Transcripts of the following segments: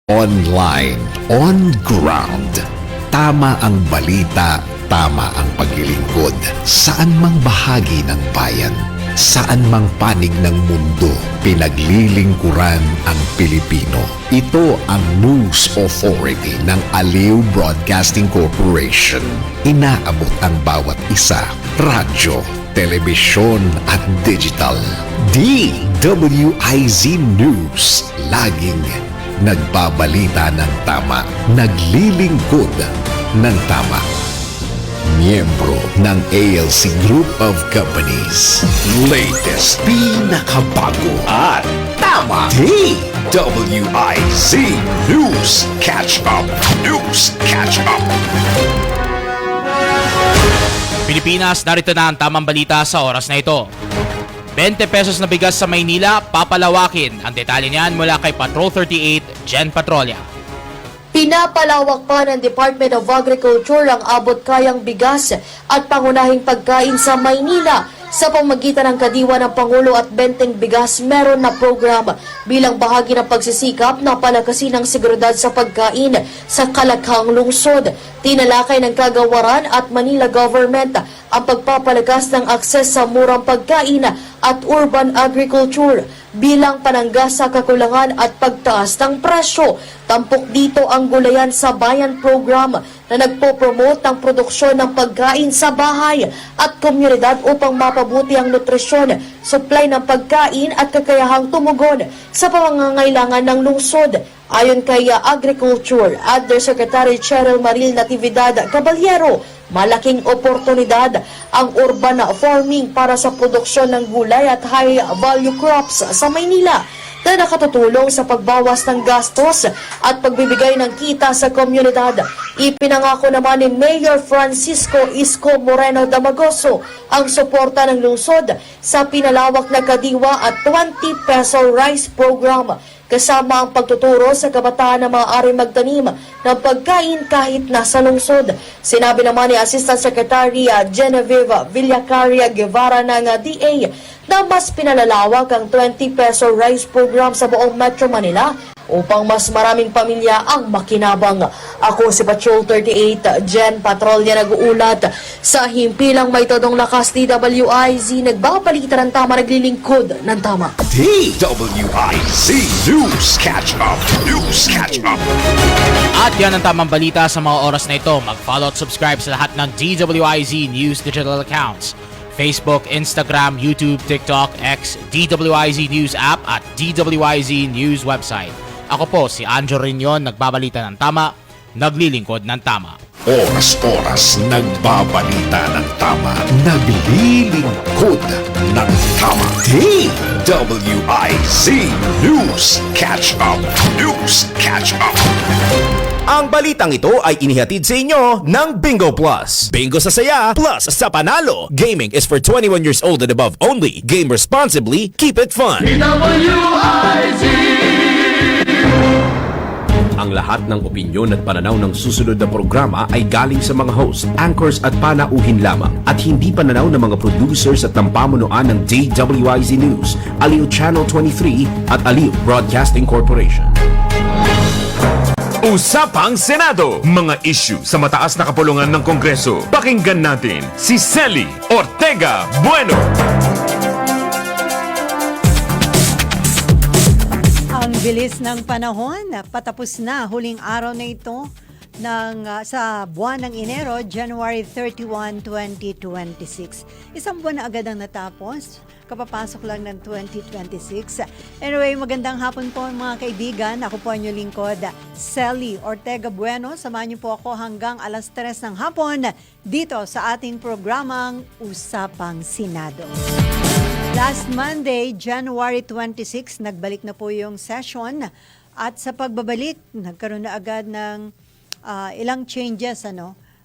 Online, on ground. Tama ang balita, tama ang paglilingkod. Saan mang bahagi ng bayan, saan mang panig ng mundo, pinaglilingkuran ang Pilipino. Ito ang News Authority ng Aliw Broadcasting Corporation. Inaabot ang bawat isa, radyo, telebisyon at digital. DWIZ News, laging nagbabalita ng tama, naglilingkod ng tama. Miyembro ng ALC Group of Companies. Latest, pinakabago at tama. DWIZ News Catch Up. News Catch Up. Pilipinas, narito na ang tamang balita sa oras na ito. 20 pesos na bigas sa Maynila, papalawakin. Ang detalye niyan mula kay Patrol 38, Jen Patrolya. Pinapalawak pa ng Department of Agriculture ang abot-kayang bigas at pangunahing pagkain sa Maynila. Sa pamamagitan ng kadiwa ng Pangulo at Benteng Bigas, meron na program bilang bahagi ng pagsisikap na palakasin ang seguridad sa pagkain sa Kalakhang lungsod. Tinalakay ng Kagawaran at Manila Government ang pagpapalakas ng akses sa murang pagkain at urban agriculture bilang panangga sa kakulangan at pagtaas ng presyo. Tampok dito ang Gulayan sa Bayan program na nagpo-promote ng produksyon ng pagkain sa bahay at komunidad upang mapabuti ang nutrisyon, supply ng pagkain at kakayahang tumugon sa pangangailangan ng lungsod. Ayon kay Agriculture Undersecretary Cheryl Maril Natividad Caballero, malaking oportunidad ang urban farming para sa produksyon ng gulay at high-value crops sa Maynila na nakatutulong sa pagbawas ng gastos at pagbibigay ng kita sa komunidad. Ipinangako naman ni Mayor Francisco Isko Moreno Damagoso ang suporta ng lungsod sa pinalawak na kadiwa at 20 peso rice program, kasama ang pagtuturo sa kabataan na maaari magtanim ng pagkain kahit nasa lungsod. Sinabi naman ni Assistant Secretary Genevieve Villacaria Guevara ng DA na mas pinalalawak ang 20 peso rice program sa buong Metro Manila upang mas maraming pamilya ang makinabang. Ako si Patrol 38, Jen Patrolya, nag-uulat sa himpilang may todong lakas. DWIZ, nagbabalita ng tama, naglilingkod ng tama. DWIZ News Catch Up. News Catch Up. At yan ang tamang balita sa mga oras na ito. Mag-follow at subscribe sa lahat ng DWIZ News digital accounts. Facebook, Instagram, YouTube, TikTok, X, DWIZ News app at DWIZ News website. Ako po si Anjo Riñon, nagbabalita ng tama, naglilingkod ng tama. Oras-oras nagbabalita ng tama, naglilingkod ng tama. DWIZ News Catch Up. News Catch Up. Ang balitang ito ay inihatid sa inyo ng Bingo Plus. Bingo sa saya, plus sa panalo. Gaming is for 21 years old and above only. Game responsibly, keep it fun. Ang lahat ng opinyon at pananaw ng susunod na programa ay galing sa mga host, anchors at panauhin lamang at hindi pananaw ng mga producers at ng pamunuan ng DWIZ News, Aliw Channel 23 at Aliw Broadcasting Corporation. Usapang Senado, mga issue sa mataas na kapulungan ng Kongreso. Pakinggan natin si Cely Ortega Bueno. Ang bilis ng panahon, patapos na huling araw na ito sa buwan ng Enero, January 31, 2026. Isang buwan na agad ang natapos. Kapapasok lang ng 2026. Anyway, magandang hapon po mga kaibigan. Ako po ang inyong lingkod, Cely Ortega Bueno. Samahan niyo po ako hanggang alas 3 ng hapon dito sa ating programang Usapang Senado. Last Monday, January 26, nagbalik na po yung session. At sa pagbabalik, nagkaroon na agad ng ilang changes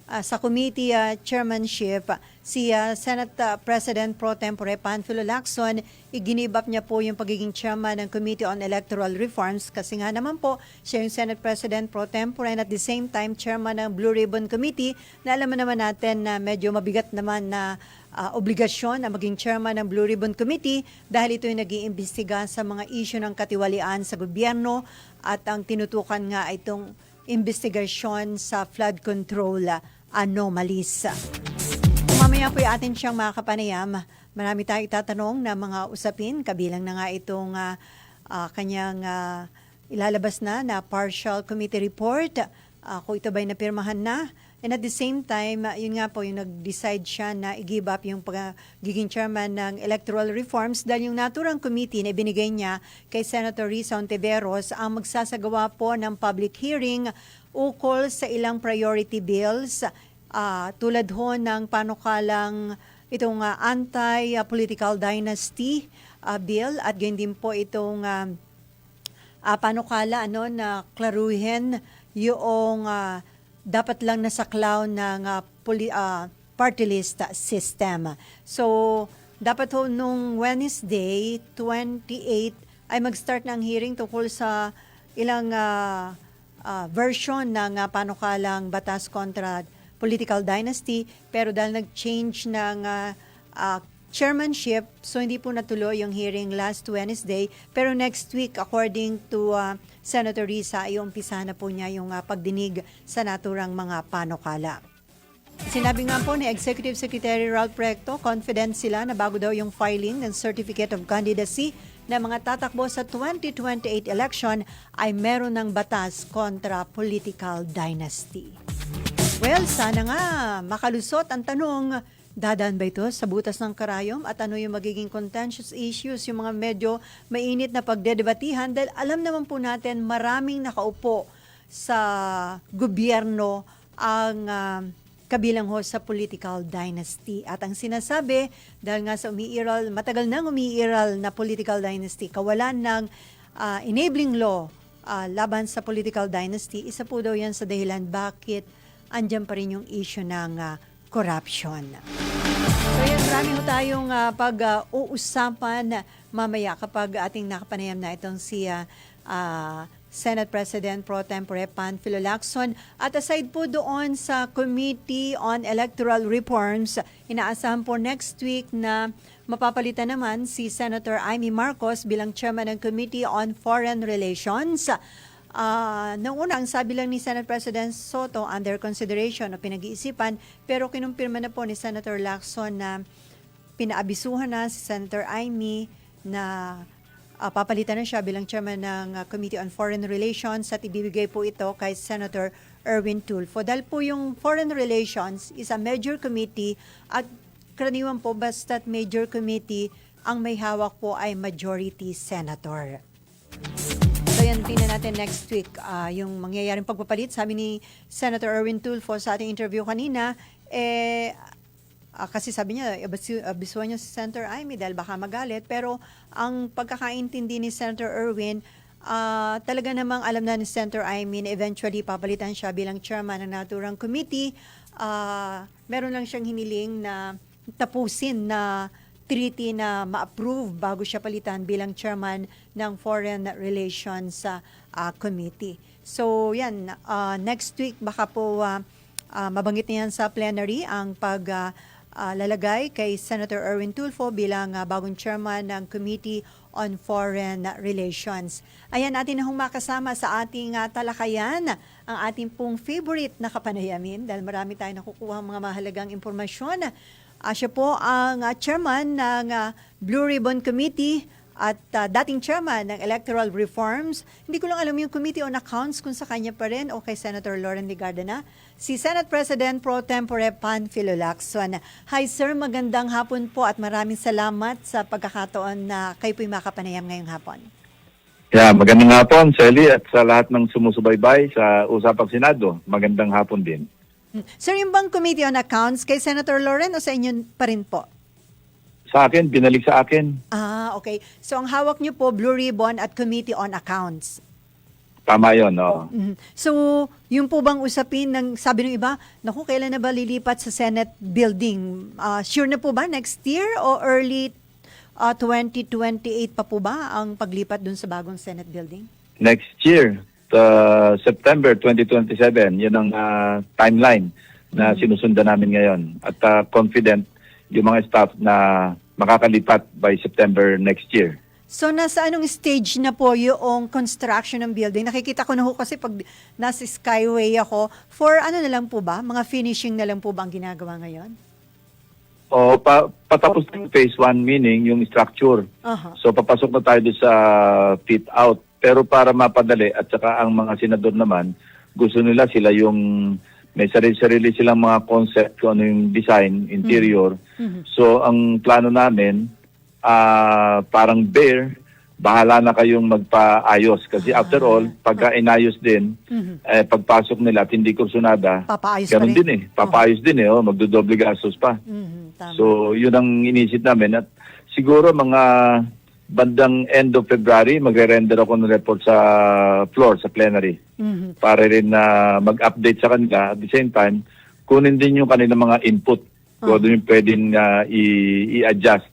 sa committee chairmanship, si Senate President Pro Tempore Panfilo Lacson, i-give up niya po yung pagiging chairman ng Committee on Electoral Reforms kasi nga naman po siya yung Senate President Pro Tempore and at the same time chairman ng Blue Ribbon Committee na alam naman natin na medyo mabigat naman na obligasyon na maging chairman ng Blue Ribbon Committee dahil ito yung nag-iimbestiga sa mga issue ng katiwalian sa gobyerno at ang tinutukan nga ay itong investigasyon sa flood control anomalies. Mamaya po atin siyang makapanayam. Marami tayong itatanong na mga usapin, kabilang na nga itong kanyang ilalabas na partial committee report, kung ito ba'y napirmahan na. And at the same time, yun nga po yung nag-decide siya na i-give up yung pagiging chairman ng electoral reforms dahil yung naturang committee na ibinigay niya kay Senator Risa Ontiveros ang magsasagawa po ng public hearing ukol sa ilang priority bills tulad ho ng panukalang itong anti-political dynasty bill at ganyan din po itong panukala na klaruhin yung dapat lang nasaklaw ng party list system. So, dapat ho nung Wednesday, 28, ay mag-start ng hearing tungkol sa ilang version ng panukalang batas kontra political dynasty. Pero dahil nag-change ng chairmanship, so hindi po natuloy yung hearing last Wednesday. Pero next week, according to Senator Risa, ay umpisa na po niya yung pagdinig sa naturang mga panukala. Sinabi nga po ni Executive Secretary Ralph Recto, confident sila na bago daw yung filing ng Certificate of Candidacy na mga tatakbo sa 2028 election ay meron ng batas kontra political dynasty. Well, sana nga makalusot ang tanong, dadaan ba ito sa butas ng karayom at ano yung magiging contentious issues, yung mga medyo mainit na pagdedebatihan dahil alam naman po natin maraming nakaupo sa gobyerno ang kabilang ho sa political dynasty. At ang sinasabi, dahil nga sa matagal nang umiiral na political dynasty, kawalan ng enabling law laban sa political dynasty, isa po daw yan sa dahilan bakit andyan pa rin yung issue ng corruption. So yan, marami ho tayong pag-uusapan mamaya kapag ating nakapanayam na itong si Senate President Pro Tempore Panfilo Lacson. At aside po doon sa Committee on Electoral Reforms, inaasahan po next week na mapapalitan naman si Senator Amy Marcos bilang chairman ng Committee on Foreign Relations. Noong una, ang sabi lang ni Senate President Soto, under consideration o pinag-iisipan, pero kinumpirma na po ni Senator Lacson na pinaabisuhan na si Senator Amy na papalitan na siya bilang chairman ng Committee on Foreign Relations at ibibigay po ito kay Senator Erwin Tulfo. Dahil po yung Foreign Relations is a major committee at karaniwan po basta't major committee, ang may hawak po ay majority senator. So yan, tingnan natin next week yung mangyayaring pagpapalit. Sabi ni Senator Erwin Tulfo sa ating interview kanina, kasi sabi niya, abisuhan niya si Senator Amy dahil baka magalit. Pero ang pagkakaintindi ni Senator Erwin, talaga namang alam na ni Senator Amy na eventually papalitan siya bilang chairman ng naturang committee. Meron lang siyang hiniling na tapusin na treaty na ma-approve bago siya palitan bilang chairman ng Foreign Relations Committee. So yan, next week baka po mabanggit niyan sa plenary ang lalagay kay Senator Erwin Tulfo bilang bagong chairman ng Committee on Foreign Relations. Ayan, natin na makasama sa ating talakayan ang ating pong favorite na kapanayamin dahil marami tayong nakukuha mga mahalagang impormasyon. Siya po ang chairman ng Blue Ribbon Committee at dating chairman ng Electoral Reforms. Hindi ko lang alam yung Committee on Accounts kung sa kanya pa rin o kay Senator Lauren Legarda na. Si Senate President Pro Tempore Panfilo Lacson. Hi sir, magandang hapon po at maraming salamat sa pagkakataon na kayo po'y makapanayam ngayong hapon. Yeah, magandang hapon, Sally, at sa lahat ng sumusubaybay sa Usapang Senado. Magandang hapon din. Sir, yung bang Committee on Accounts kay Senator Lauren o sa inyo pa rin po? Sa akin, binalik sa akin. Okay. So ang hawak niyo po, Blue Ribbon at Committee on Accounts. Tama yun, no? Mhm. So, yung po bang usapin ng sabi ng iba, naku, kailan na ba lilipat sa Senate building? Sure na po ba next year o early 2028 pa po ba ang paglipat dun sa bagong Senate building? Next year, September 2027, yun ang timeline na sinusundan namin ngayon. At confident yung mga staff na makakalipat by September next year. So, nasa anong stage na po yung construction ng building? Nakikita ko na ho kasi pag nasa Skyway ako, for ano na lang po ba? Mga finishing na lang po ba ang ginagawa ngayon? O patapos ng phase 1, meaning yung structure. Aha. So papasok na tayo doon sa fit out. Pero para mapadali at saka ang mga senador naman, gusto nila sila yung may sarili-sarili silang mga concept kung ano yung design, interior. So ang plano namin, parang bare, bahala na kayong magpaayos. Kasi after all, pagka inayos din, pagpasok nila at hindi kursunada, Papaayos pa ganun rin. din eh. Papaayos din eh. Magdodoble gastos pa. Mhm, tama. So, yun ang inisip namin. At siguro mga bandang end of February, magre-render ako ng report sa floor, sa plenary. Para rin na mag-update sa kanila. At the same time, kunin din yung kanilang mga input. Kung ano yung pwedeng i-adjust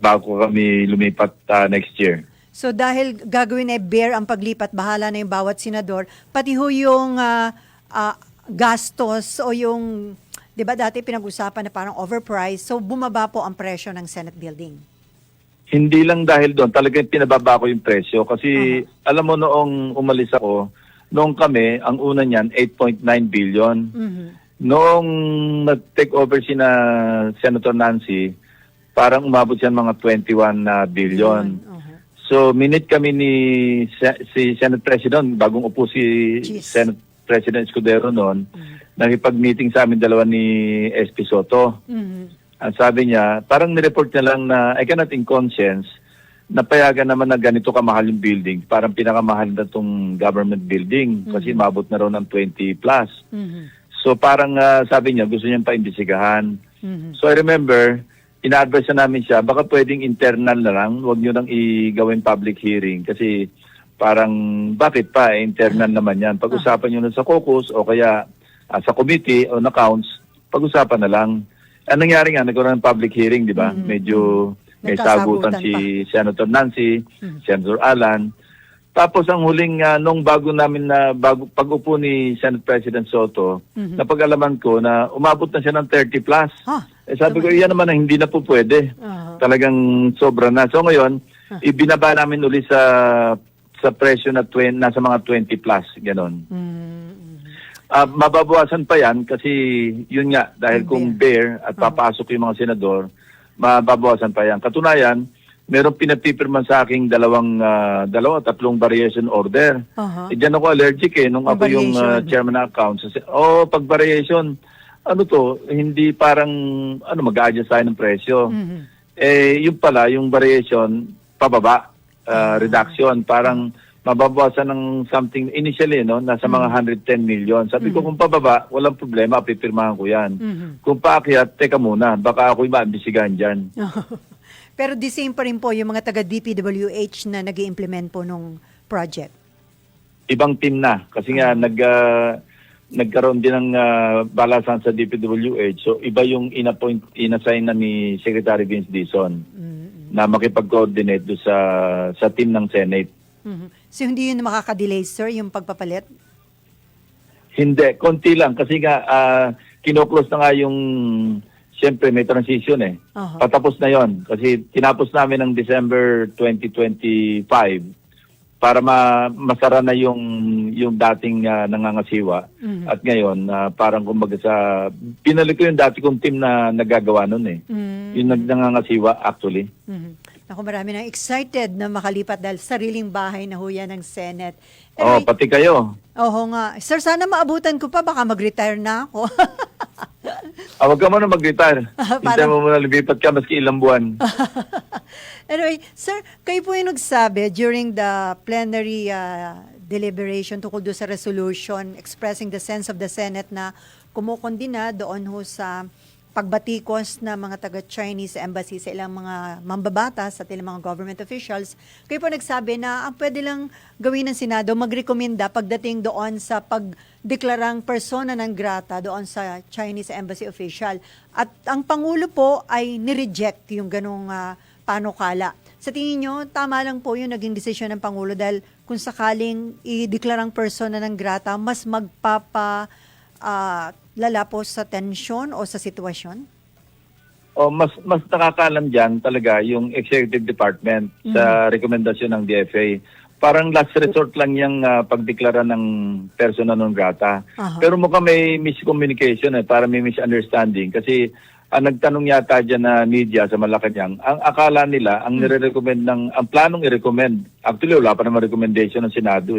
bago kami lumipat next year. So dahil gagawin ay bare ang paglipat, bahala na yung bawat senador, pati ho yung gastos o yung, di ba dati pinag-usapan na parang overpriced, so bumaba po ang presyo ng Senate building. Hindi lang dahil doon, talagang pinababa ko yung presyo. Kasi alam mo noong umalis ako, noong kami, ang una niyan, 8.9 billion. Noong nag-take over si na Senator Nancy, parang umabot siya mga 21 billion. So, minute kami ni si Senate President, bagong upo si Jeez. Senate President Escudero noon, nakipag-meeting sa amin dalawa ni SP Soto. Ang sabi niya, parang nireport niya lang na I cannot in conscience napayagan naman na ganito kamahal yung building. Parang pinakamahal na itong government building kasi mabot na raw ng 20 plus. So parang sabi niya, gusto niyang paimbisigahan. So I remember, ina-advise na namin siya, baka pwedeng internal na lang, huwag niyo nang i-gawin public hearing kasi parang bakit pa, internal naman yan. Pag-usapan niyo na sa caucus o kaya sa committee on accounts, pag-usapan na lang. Ang nangyari nga, nagkaroon ng public hearing, di ba? Medyo may sagutan si Senator Nancy, Senator Alan. Tapos ang huling, nung bago namin pag-upo ni Senate President Soto, napag-alaman ko na umabot na siya ng 30 plus. Sabi ko, iyan naman na hindi na po pwede. Talagang sobra na. So ngayon, ibinaba namin uli sa presyo na nasa mga 20 plus, ganon. Mababawasan pa yan kasi yun nga, dahil kung bare at papasok yung mga senador, mababawasan pa yan. Katunayan, merong pinapipirman sa aking tatlong variation order. Diyan ako allergic nung ako yung chairman ng accounts. Pag variation, hindi parang, mag-adjust tayo ng presyo. Yung pala, yung variation, pababa, reduction, parang mababawasan ng something initially, nasa mga 110 million. Sabi ko, kung pababa, walang problema, pipirmahan ko yan. Kung paakyat, teka muna, baka ako'y maambisigahan dyan. Pero the same pa rin po yung mga taga-DPWH na nag-i-implement po nung project. Ibang team na, kasi nga nagkaroon din ng balasan sa DPWH. So iba yung inassign na ni Secretary Vince Dizon na makipag-coordinate do sa team ng Senate. So hindi yun makaka-delay, sir, yung pagpapalit? Hindi, konti lang. Kasi nga, kinoklose na nga yung, siyempre may transition Patapos na yon kasi tinapos namin ng December 2025 para masara na yung dating nangangasiwa. At ngayon, parang kumbaga pinalik ko yung dati kong team na nagagawa nun Yung nangangasiwa actually. Ako, marami nang excited na makalipat dahil sariling bahay na huya ng Senate. Pati kayo. Oo nga. Sir, sana maabutan ko pa. Baka mag-retire na ako. Huwag ka muna mag-retire. Hintay mo muna lumipat ka maski ilang buwan. Anyway, sir, kayo po yung nagsabi during the plenary deliberation tungkol doon sa resolution expressing the sense of the Senate na kumukondina doon ho sa pagbatikos na mga taga-Chinese embassy sa ilang mga mambabatas at ilang mga government officials, kayo po nagsabi na ang pwede lang gawin ng Senado, magrekomenda pagdating doon sa pagdeklarang persona non grata doon sa Chinese embassy official. At ang Pangulo po ay nireject yung ganong panukala. Sa tingin nyo, tama lang po yung naging desisyon ng Pangulo dahil kung sakaling ideklarang persona non grata, mas lala po sa tensyon o sa sitwasyon? Mas nakakaalam diyan talaga yung executive department sa rekomendasyon ng DFA. Parang last resort lang yung pagdeklara ng persona non grata. Pero mukhang may miscommunication, para may misunderstanding. Kasi nagtanong yata dyan na media sa Malacanang, ang akala nila, ang nire-recommend ang planong i-recommend, actually wala pa naman recommendation ng Senado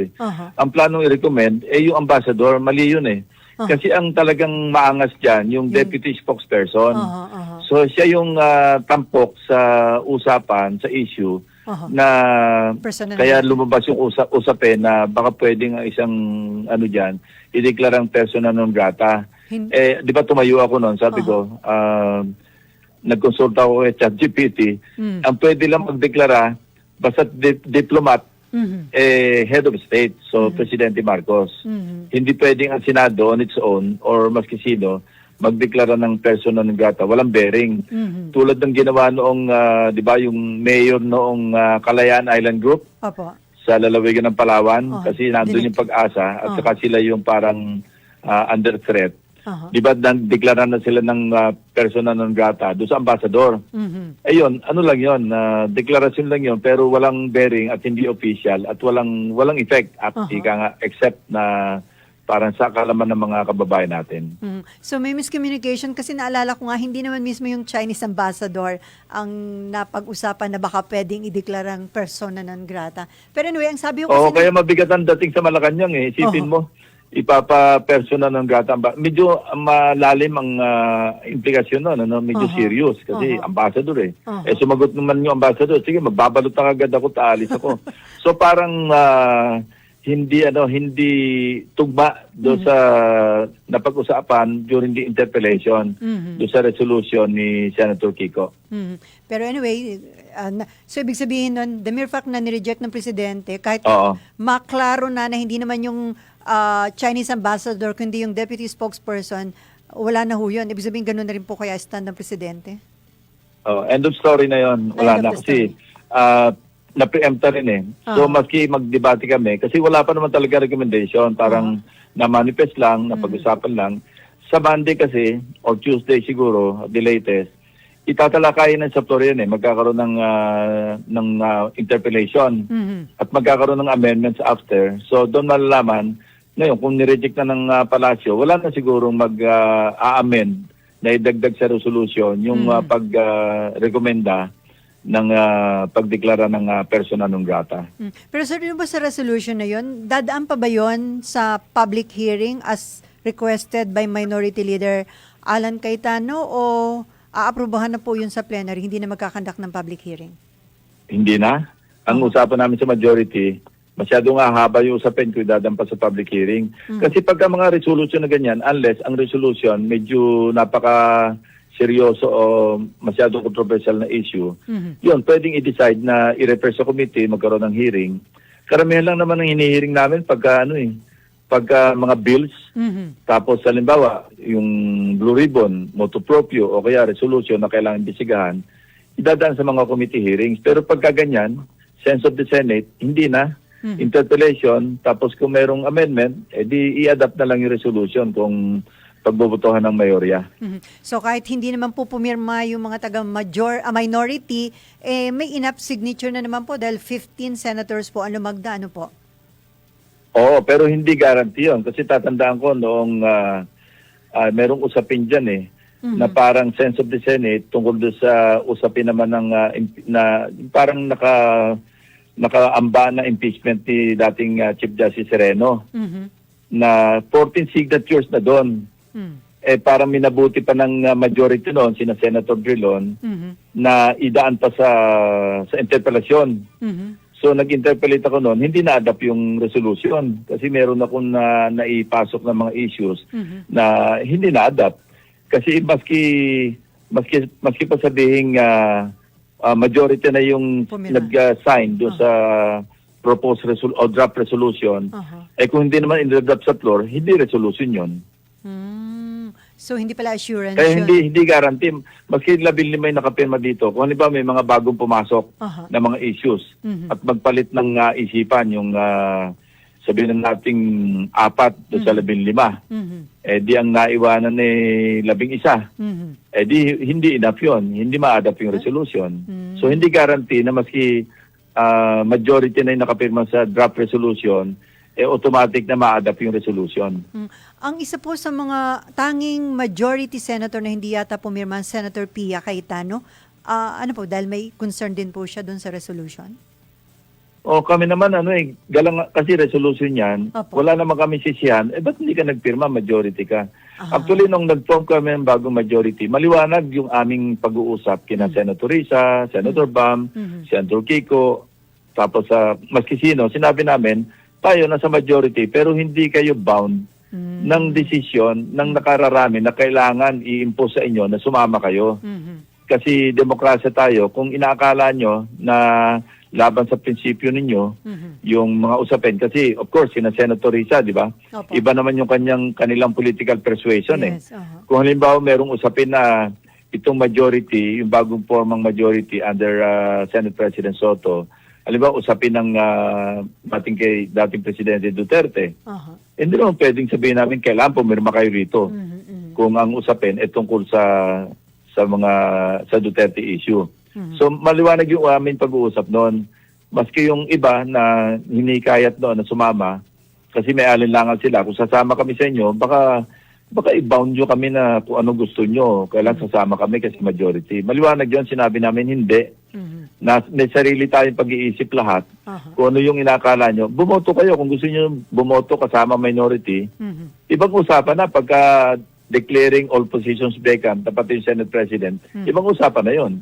Ang planong i-recommend, yung ambassador, mali yun Kasi ang talagang maangas dyan, yung deputy spokesperson. So siya yung tampok sa usapan, sa issue, na kaya lumabas yung usapin na baka pwedeng isang dyan, ideklarang persona non grata. Di ba tumayo ako noon, sabi ko, nagkonsulta ako kay ChatGPT, ang pwede lang magdeklara, basta diplomat, head of state, so Presidente Marcos. Hindi pwedeng ang Senado on its own or maski sino magdeklara ng persona non grata, walang bearing. Tulad ng ginawa noong, di ba, yung mayor noong Kalayaan Island Group sa lalawigan ng Palawan, kasi nandun yung Pag-asa at saka sila yung parang under threat. Di ba deklara na sila ng persona non grata doon sa ambassador. Ayun, ano lang yun, deklarasyon lang yun, pero walang bearing at hindi official at walang effect at except na parang sa kalaman ng mga kababayan natin. So may miscommunication kasi naalala ko nga, hindi naman mismo yung Chinese ambassador ang napag-usapan na baka pwedeng ideklarang persona non grata. Pero anyway, ang sabi ko kasi... kaya mabigat ang dating sa Malacanang Isipin mo, ipapa-persona non grata. Medyo malalim ang implikasyon nun, medyo serious kasi ambassador sumagot naman yung ambassador, sige magbabalot na agad ako, taalis ako. So parang hindi tugma do sa napag-usapan during the interpellation do sa resolution ni Senator Kiko. Pero anyway, so ibig sabihin nun, the mere fact na nireject ng presidente, kahit maklaro na hindi naman yung Chinese ambassador, kundi yung deputy spokesperson, wala na ho yun. Ibig sabihin, ganun na rin po kaya stand ng presidente? End of story na yun. Wala na. Kasi na-preempta rin So, maski magdebate kami, kasi wala pa naman talaga recommendation. Parang na-manifest lang, napag-usapan lang. Sa Monday kasi, or Tuesday siguro, the latest, itatalakayin ng Saptor yan magkakaroon ng interpellation at magkakaroon ng amendments after. So, doon malalaman, ngayon, kung nireject na ng palasyo, wala na sigurong mag-a-amend na idagdag sa resolution yung pag-rekomenda ng pagdeklara ng persona non grata. Pero sir, ba sa resolution na yun, dadaan pa ba yun sa public hearing as requested by Minority Leader Alan Cayetano o aaprubahan na po yun sa plenary, hindi na magkakandak ng public hearing? Hindi na. Ang usapan namin sa majority, masyadong haba yung usapin kung dadampa sa public hearing. Kasi pagka mga resolution na ganyan, unless ang resolution medyo napaka-seryoso o masyadong controversial na issue, yun, pwedeng i-decide na i-refer sa committee, magkaroon ng hearing. Karamihan lang naman ang hinihiring namin pagka mga bills, tapos halimbawa, yung Blue Ribbon, motu proprio, o kaya resolution na kailangan imbestigahan, idadaan sa mga committee hearings. Pero pagka ganyan, sense of the Senate, hindi na. Interpellation, tapos kung merong amendment, di i-adapt na lang yung resolution kung pagbobotohan ng mayorya. So kahit hindi naman po pumirma yung mga minority, may enough signature na naman po dahil 15 senators po ang lumagda, ano po? Oo, pero hindi guarantee yun. Kasi tatandaan ko noong merong usapin dyan na parang sense of the Senate tungkol doon sa usapin naman ng na parang nakaamba na impeachment ni dating Chief Justice Sereno na 14 signatures na doon. Parang minabuti pa ng majority noon, sina Senator Drilon, na idaan pa sa interpellasyon. So nag-interpellate ako noon, hindi na-adapt yung resolution kasi meron akong naipasok ng mga issues na hindi na-adapt. Kasi maski pa sabihing majority na yung Pumila. nag-sign doon sa proposed o draft resolution, kung hindi naman in-draft sa floor, hindi resolution yon. So hindi pala assurance Kaya yun. hindi guarantee. Maski 15 yung nakapirma dito, kung halimbawa may mga bagong pumasok na mga issues at magpalit ng isipan yung sabihin na nating 4 doon sa 15, di ang naiwanan 11. Di hindi enough yun. Hindi ma-adapt yung resolution. So hindi guarantee na maski majority na yung nakapirma sa draft resolution, automatic na ma-adapt yung resolution. Ang isa po sa mga tanging majority senator na hindi yata pumirma, Senator Pia Cayetano, ano po, dahil may concern din po siya doon sa resolution? Kami naman galang kasi resolution yan, Opo. wala naman kami sisihan, ba't hindi ka nagpirma, majority ka? Actually, nung nag-form kami ng bagong majority, maliwanag yung aming pag-uusap kina Senator Risa, Senator Bam, Senator Kiko, tapos maski sino, sinabi namin, tayo nasa majority pero hindi kayo bound ng desisyon ng nakararami na kailangan i-impose sa inyo na sumama kayo. Kasi demokrasya tayo, kung inaakala nyo na laban sa prinsipyo ninyo, yung mga usapin. Kasi, of course, sina Senator Risa, di ba? Opo. Iba naman yung kanilang political persuasion Yes, Kung halimbawa merong usapin na itong majority, yung bagong formang majority under Senate President Soto, halimbawa usapin ng dating Presidente Duterte, hindi naman pwedeng sabihin namin kailangan pumirma kayo rito. Kung ang usapin ay tungkol sa Duterte issue. So maliwanag yung aming pag-uusap noon. Maski yung iba na hinikayat noon na sumama, kasi may alinlangan sila. Kung sasama kami sa inyo, baka i-bound nyo kami na kung ano gusto nyo. Kailangan sasama kami kasi majority. Maliwanag yun, sinabi namin hindi. Na may sarili tayong pag-iisip lahat. Kung ano yung inakala nyo, bumoto kayo. Kung gusto nyo bumoto kasama minority, ibang usapan na pagka declaring all positions vacant, tapat yung Senate President, ibang usapan na yun.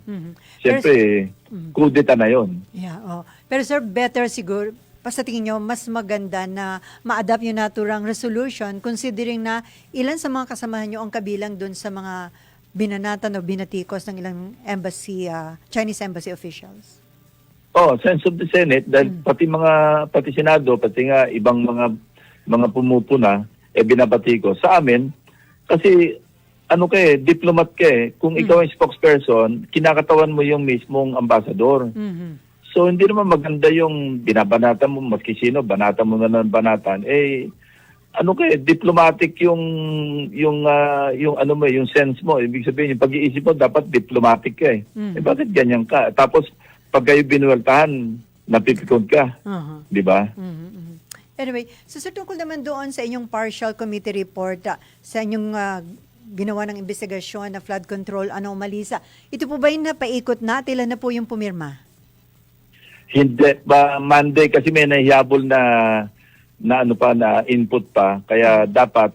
Siyempre, kudeta na yun. Yeah, Pero sir, better siguro, sa tingin nyo, mas maganda na ma-adapt yung naturang resolution considering na ilan sa mga kasamahan nyo ang kabilang dun sa mga binanatan o binatikos ng ilang embassy, Chinese embassy officials? Sense of the Senate, dahil pati Senado, pati nga ibang mga pumupuna, binabati ko. Sa amin, kasi diplomat ka kung ikaw ang spokesperson, kinakatawan mo yung mismong ambasador. So hindi naman maganda yung binabanatan mo, maski sino, banatan mo na ng banatan. Diplomatic yung sense mo. Ibig sabihin, yung pag-iisip mo, dapat diplomatic ka bakit ganyan ka? Tapos, pag kayo binuweltahan, napipikon ka. Di ba? Anyway, so sir, tungkol naman doon sa inyong partial committee report, sa inyong ginawa ng investigasyon na flood control anomalies, ito po ba yung napaikot na? Ilan na po yung pumirma? Hindi ba Monday kasi may nahihabol na input pa, kaya dapat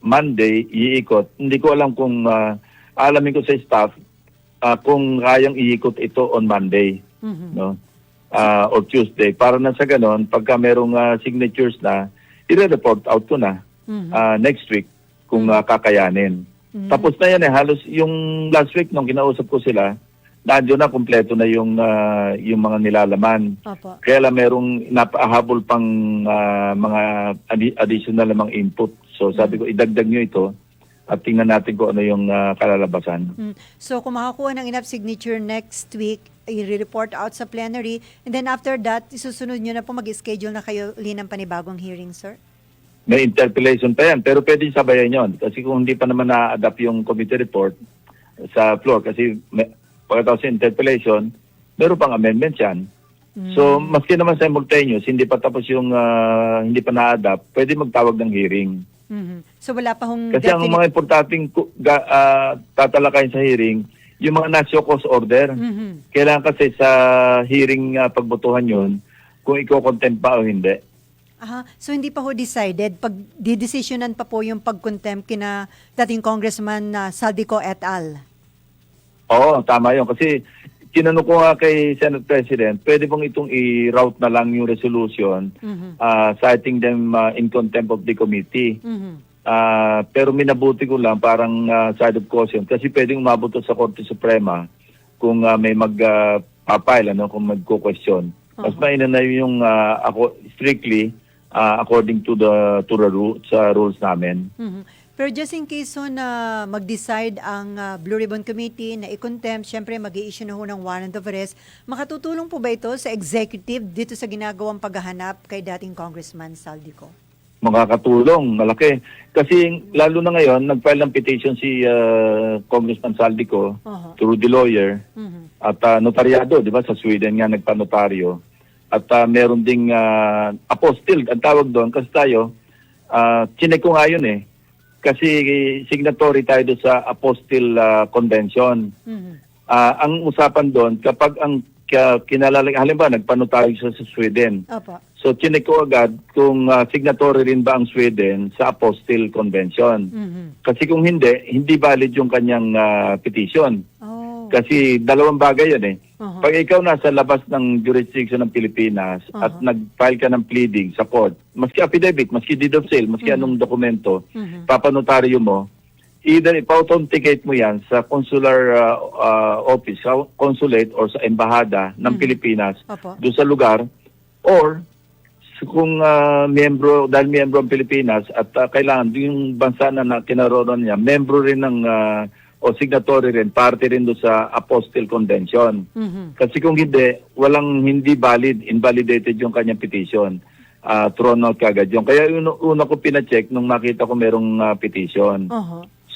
Monday iikot. Hindi ko alam kung alamin ko sa staff kung kayang iikot ito on Monday, no? Or Tuesday, para na sa ganon pagka merong signatures na i-report out ko na next week kung kakayanin. Tapos na yan halos yung last week nung kinausap ko sila, nandiyo na kumpleto na yung mga nilalaman. Opo. Kaya lang merong napahabol pang mga additional namang input. So sabi ko, idagdag nyo ito at tingnan natin kung ano yung kalalabasan. So kung makakuha ng enough signature next week, i-report out sa plenary, and then after that, isusunod nyo na po mag-schedule na kayo uli ng panibagong hearing, sir? May interpellation pa yan, pero pwede sabayan yon. Kasi kung hindi pa naman na-adapt yung committee report sa floor, kasi pagkatapos sa interpellation, meron pang amendments yan. So, maski naman simultaneous, hindi pa tapos yung, hindi pa na-adapt, pwede magtawag ng hearing. So, wala pa hong Kasi ang mga importanteng tatalakayin sa hearing, yung mga na-show cause order. Kailangan kasi sa hearing pagbotohan yun, kung i-contempt pa o hindi. So, hindi pa ho decided. Pag didesisyonan pa po yung pag-contempt kina dating Congressman Saldico et al. Oo, tama yun. Kasi tinanong ko nga kay Senate President, pwede bang itong i-route na lang yung resolution citing them in contempt of the committee. Pero minabuti ko lang parang side of caution kasi pwedeng umabot to sa Korte Suprema kung may mag-papile, kung magko-question. Mas mainam na yung ako strictly according to the sa rules namin. Pero just in case na mag-decide ang Blue Ribbon Committee na i-contempt, syempre mag-i-issue na ho ng warrant of arrest, makatutulong po ba ito sa executive dito sa ginagawang paghahanap kay dating Congressman Saldico? Makakatulong, malaki. Kasi lalo na ngayon, nag-file ng petition si Congressman Saldico through the lawyer at notaryado, di ba? Sa Sweden nga nagpa-notaryo. At meron ding apostille, ang tawag doon, kasi tayo, chinek ko nga yun eh. Kasi signatory tayo doon sa Apostille Convention. Ang usapan doon, kapag ang halimbawa, nagpanotaryo siya sa Sweden. Opo. So, chinek ko agad kung signatory rin ba ang Sweden sa Apostille Convention. Kasi kung hindi valid yung kanyang petition. Oh. Kasi dalawang bagay yan eh. Pag ikaw nasa labas ng jurisdiction ng Pilipinas at nag-file ka ng pleading sa court, maski affidavit, maski deed of sale, maski anong dokumento, papanotaryo mo, either ipa-authenticate mo yan sa consular office, sa consulate or sa embahada ng Pilipinas doon sa lugar, or kung dahil miyembro ang Pilipinas at kailangan yung bansa na kinaroonan niya, membro rin ng o signatory rin, parte rin doon sa Apostille Convention. Kasi kung hindi valid, invalidated yung kanyang petition. Thrown out kagad yun. Kaya una ko pina-check nung makita ko merong petition.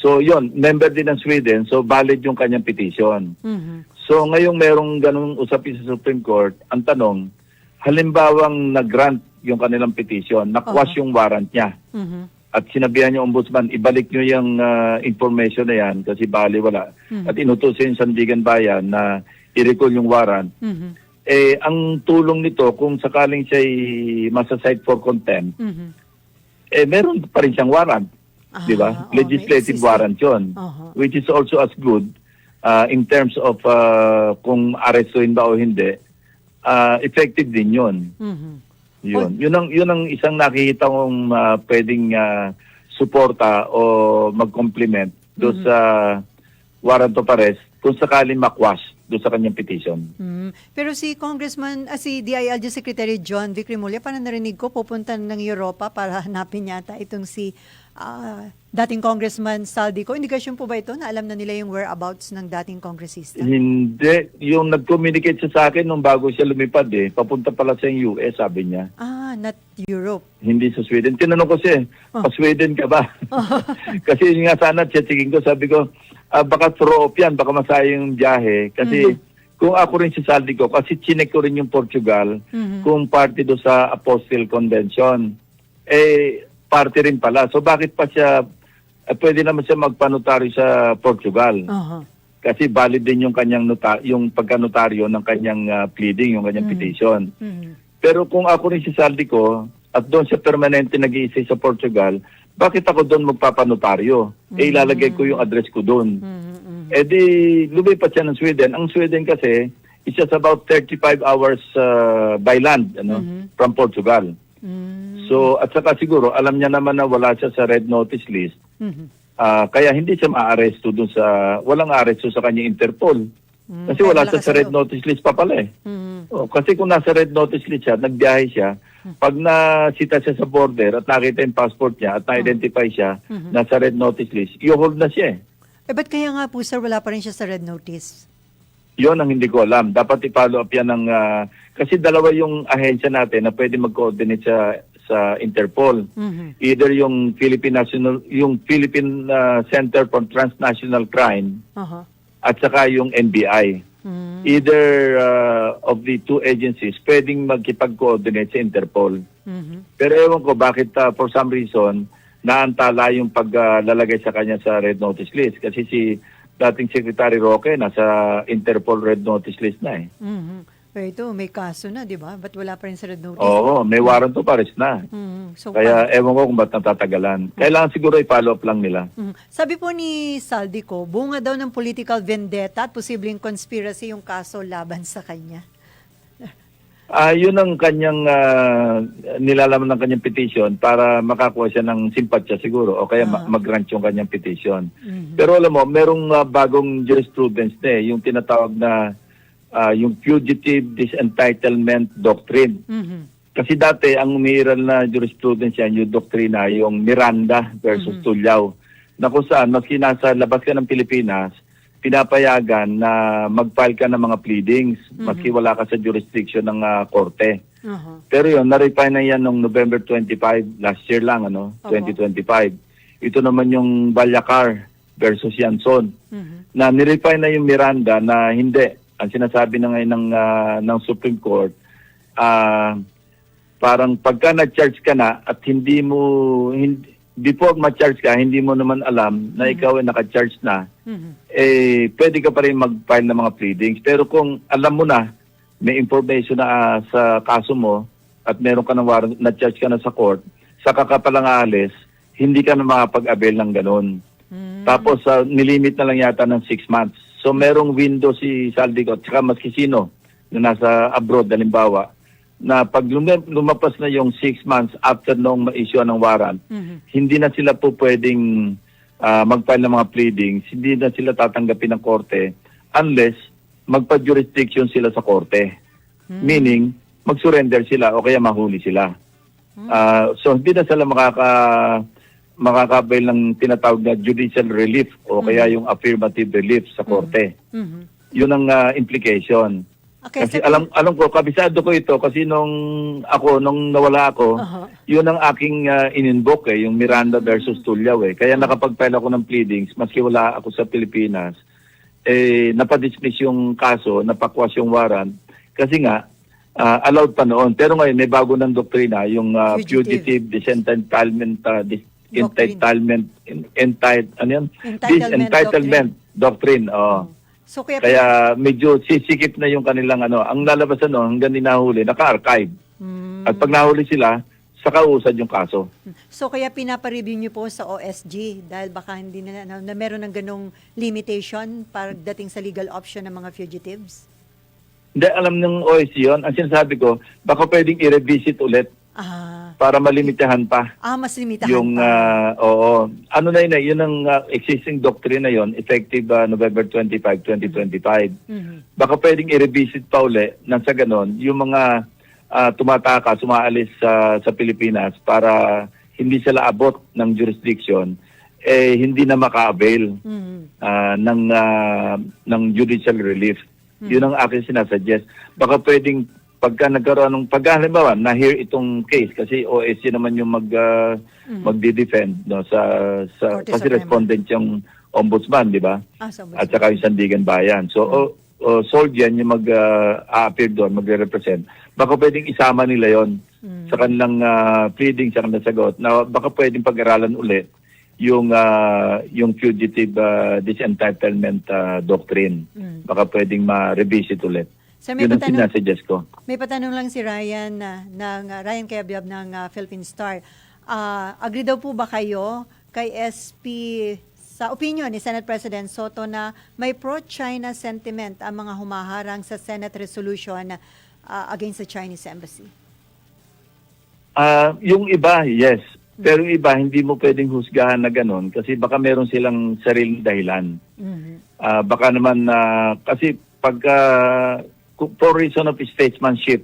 So yun, member din ng Sweden, so valid yung kanyang petition. So ngayong merong ganung usapin sa Supreme Court, ang tanong, halimbawang nag-grant yung kanilang petition, nakwas yung warrant niya. At sinabihan niyo ombudsman, ibalik niyo yung information na yan kasi bali wala. At inutusin yung Sandigan Bayan na i-recall yung warrant. Ang tulong nito, kung sakaling siya'y masasite for contempt, meron pa rin siyang warrant. Di ba? Legislative warrant yun. Which is also as good in terms of kung arestuin ba o hindi. Effective din yun. Yun ang isang nakikita kong pwedeng suporta o mag-complement doon sa warrant of arrest kung sakaling makwas doon sa kanyang petition. Pero si DILG Secretary John Vic Remulla, parang narinig ko, pupunta ng Europa para hanapin yata itong si dating Congressman Saldico. Indikasyon po ba ito na alam na nila yung whereabouts ng dating kongresista? Hindi. Yung nag-communicate siya sa akin nung bago siya lumipad papunta pala sa US, sabi niya. Not Europe. Hindi sa Sweden. Tinanong ko siya, pa-Sweden ka ba? Kasi yun nga sana, checking ko, sabi ko, baka throw off yan, baka masaya yung biyahe. Kasi kung ako rin si Saldico, kasi chinek ko rin yung Portugal, kung party do sa Apostille Convention, party rin pala. So bakit pa siya, pwede naman siya magpanotaryo sa Portugal. Kasi valid din yung kanyang yung pagkanotaryo ng kanyang pleading, yung kanyang petition. Pero kung ako rin si Saldico, at doon siya permanente nag-iisay sa Portugal, bakit ako doon magpapanotaryo? Ilalagay ko yung address ko doon. Di lumipat siya ng Sweden. Ang Sweden kasi, it's just about 35 hours by land from Portugal. So, at saka siguro, alam niya naman na wala siya sa red notice list. Kaya hindi siya ma-arresto doon walang arresto sa kanya Interpol. Kasi wala siya sa red notice list pa pala kasi kung nasa red notice list siya, nagbiyahe siya, pag nasita siya sa border at nakita yung passport niya at na-identify siya, nasa red notice list, i-hold na siya ba't kaya nga po sir, wala pa rin siya sa red notice? Yun ang hindi ko alam. Dapat i-follow up yan ng... kasi dalawa yung ahensya natin na pwede mag-coordinate sa Interpol. Either yung Philippine Center for Transnational Crime at saka yung NBI. Either of the two agencies pwedeng magkipag-coordinate sa Interpol. Pero ewan ko bakit for some reason naantala yung paglalagay sa kanya sa red notice list. Kasi si dating Secretary Roque nasa Interpol red notice list na Pero ito, may kaso na, di ba? Ba't wala pa rin sa red notice? Oo, may warrant of arrest na. So, kaya ewan ko kung ba't natatagalan. Kailangan siguro i-follow up lang nila. Sabi po ni Saldico, bunga daw ng political vendetta at posibleng conspiracy yung kaso laban sa kanya. Yun ang kanyang nilalaman ng kanyang petition para makakuha siya ng simpatsya siguro o kaya mag-grant yung kanyang petition. Pero alam mo, merong bagong jurisprudence na yung tinatawag na yung fugitive disentitlement doctrine. Kasi dati ang umiiral na jurisprudence yan, yung doktrina, yung Miranda versus Tulyao, na kung saan maski nasa labas ka ng Pilipinas, pinapayagan na mag-file ka ng mga pleadings maski wala ka sa jurisdiction ng korte. Pero yun, na-refine na yan noong November 25, last year lang, 2025. Ito naman yung Balyacar versus Yanson, na nirefine na yung Miranda na hindi. Ang sinasabi na ngayon ng Supreme Court, parang pagka na-charge ka na at before ma-charge ka, hindi mo naman alam na ikaw ay naka-charge na, pwede ka pa rin mag-file ng mga pleadings. Pero kung alam mo na, may information na sa kaso mo at meron ka ng warrant, na-charge ka na sa court, saka ka palang aalis, hindi ka na makapag-avail ng ganun. Tapos, nilimit na lang yata ng 6 months. So, merong window si Saldico at saka maski sino na nasa abroad, halimbawa, na pag lumapas na yung 6 months after nung ma-issue ng warrant, hindi na sila po pwedeng mag-file ng mga pleadings, hindi na sila tatanggapin ng korte unless magpa-jurisdiction sila sa korte. Meaning, mag-surrender sila o kaya mahuli sila. So, hindi na sila makaka-avail ng tinatawag na judicial relief o kaya yung affirmative relief sa korte. Yun ang implication. Okay, Kasi alam ko, kabisado ko ito kasi nung nawala ako, yun ang aking in-invoke yung Miranda versus Tulyao Kaya nakapag-file ako ng pleadings, maski wala ako sa Pilipinas, napadismiss yung kaso, napakwas yung warrant, kasi nga, allowed pa noon. Pero ngayon, may bago ng doktrina, yung fugitive disentitlement, entitlement doctrine. So, Kaya medyo sisikip na yung kanilang ang lalabasan hanggang nahuli, naka-archive. At pag nahuli sila, saka usad yung kaso. So kaya pinapareview niyo po sa OSG dahil baka hindi na meron ng ganong limitation para dating sa legal option ng mga fugitives? Hindi, alam ng OSG yun. Ang sinasabi ko, baka pwedeng i-revisit ulit para malimitahan pa. Mas limitahan yung, pa. Ano na yun ang existing doctrine na yun, effective November 25, 2025. Baka pwedeng i-revisit pa uli nang sa ganon, yung mga sumaalis sa Pilipinas para hindi sila abot ng jurisdiction, hindi na maka-avail ng judicial relief. Yun ang akin sinasuggest. Baka pwedeng pagka nagkaroon ng halimbawa na-hear itong case kasi OSC naman yung magdi-defend kasi respondent yung ombudsman, di ba? At saka yung Sandigan Bayan. So solve yan yung mag-appear doon, magre-represent. Baka pwedeng isama nila yon sa kanilang pleading, sa kanilang sagot. Na baka pwedeng pag-aralan ulit yung fugitive disentitlement doctrine. Baka pwedeng ma-revisit ulit. So, yun ang sinasuggest ko. May patanong lang si Ryan Ryan Cayabyab ng Philippine Star. Agree daw po ba kayo kay SP sa opinion ni Senate President Soto na may pro-China sentiment ang mga humaharang sa Senate resolution against the Chinese Embassy? Yung iba, yes. Pero yung iba, hindi mo pwedeng husgahan na ganun kasi baka meron silang sariling dahilan. Baka naman, kasi pagka for reason of statesmanship,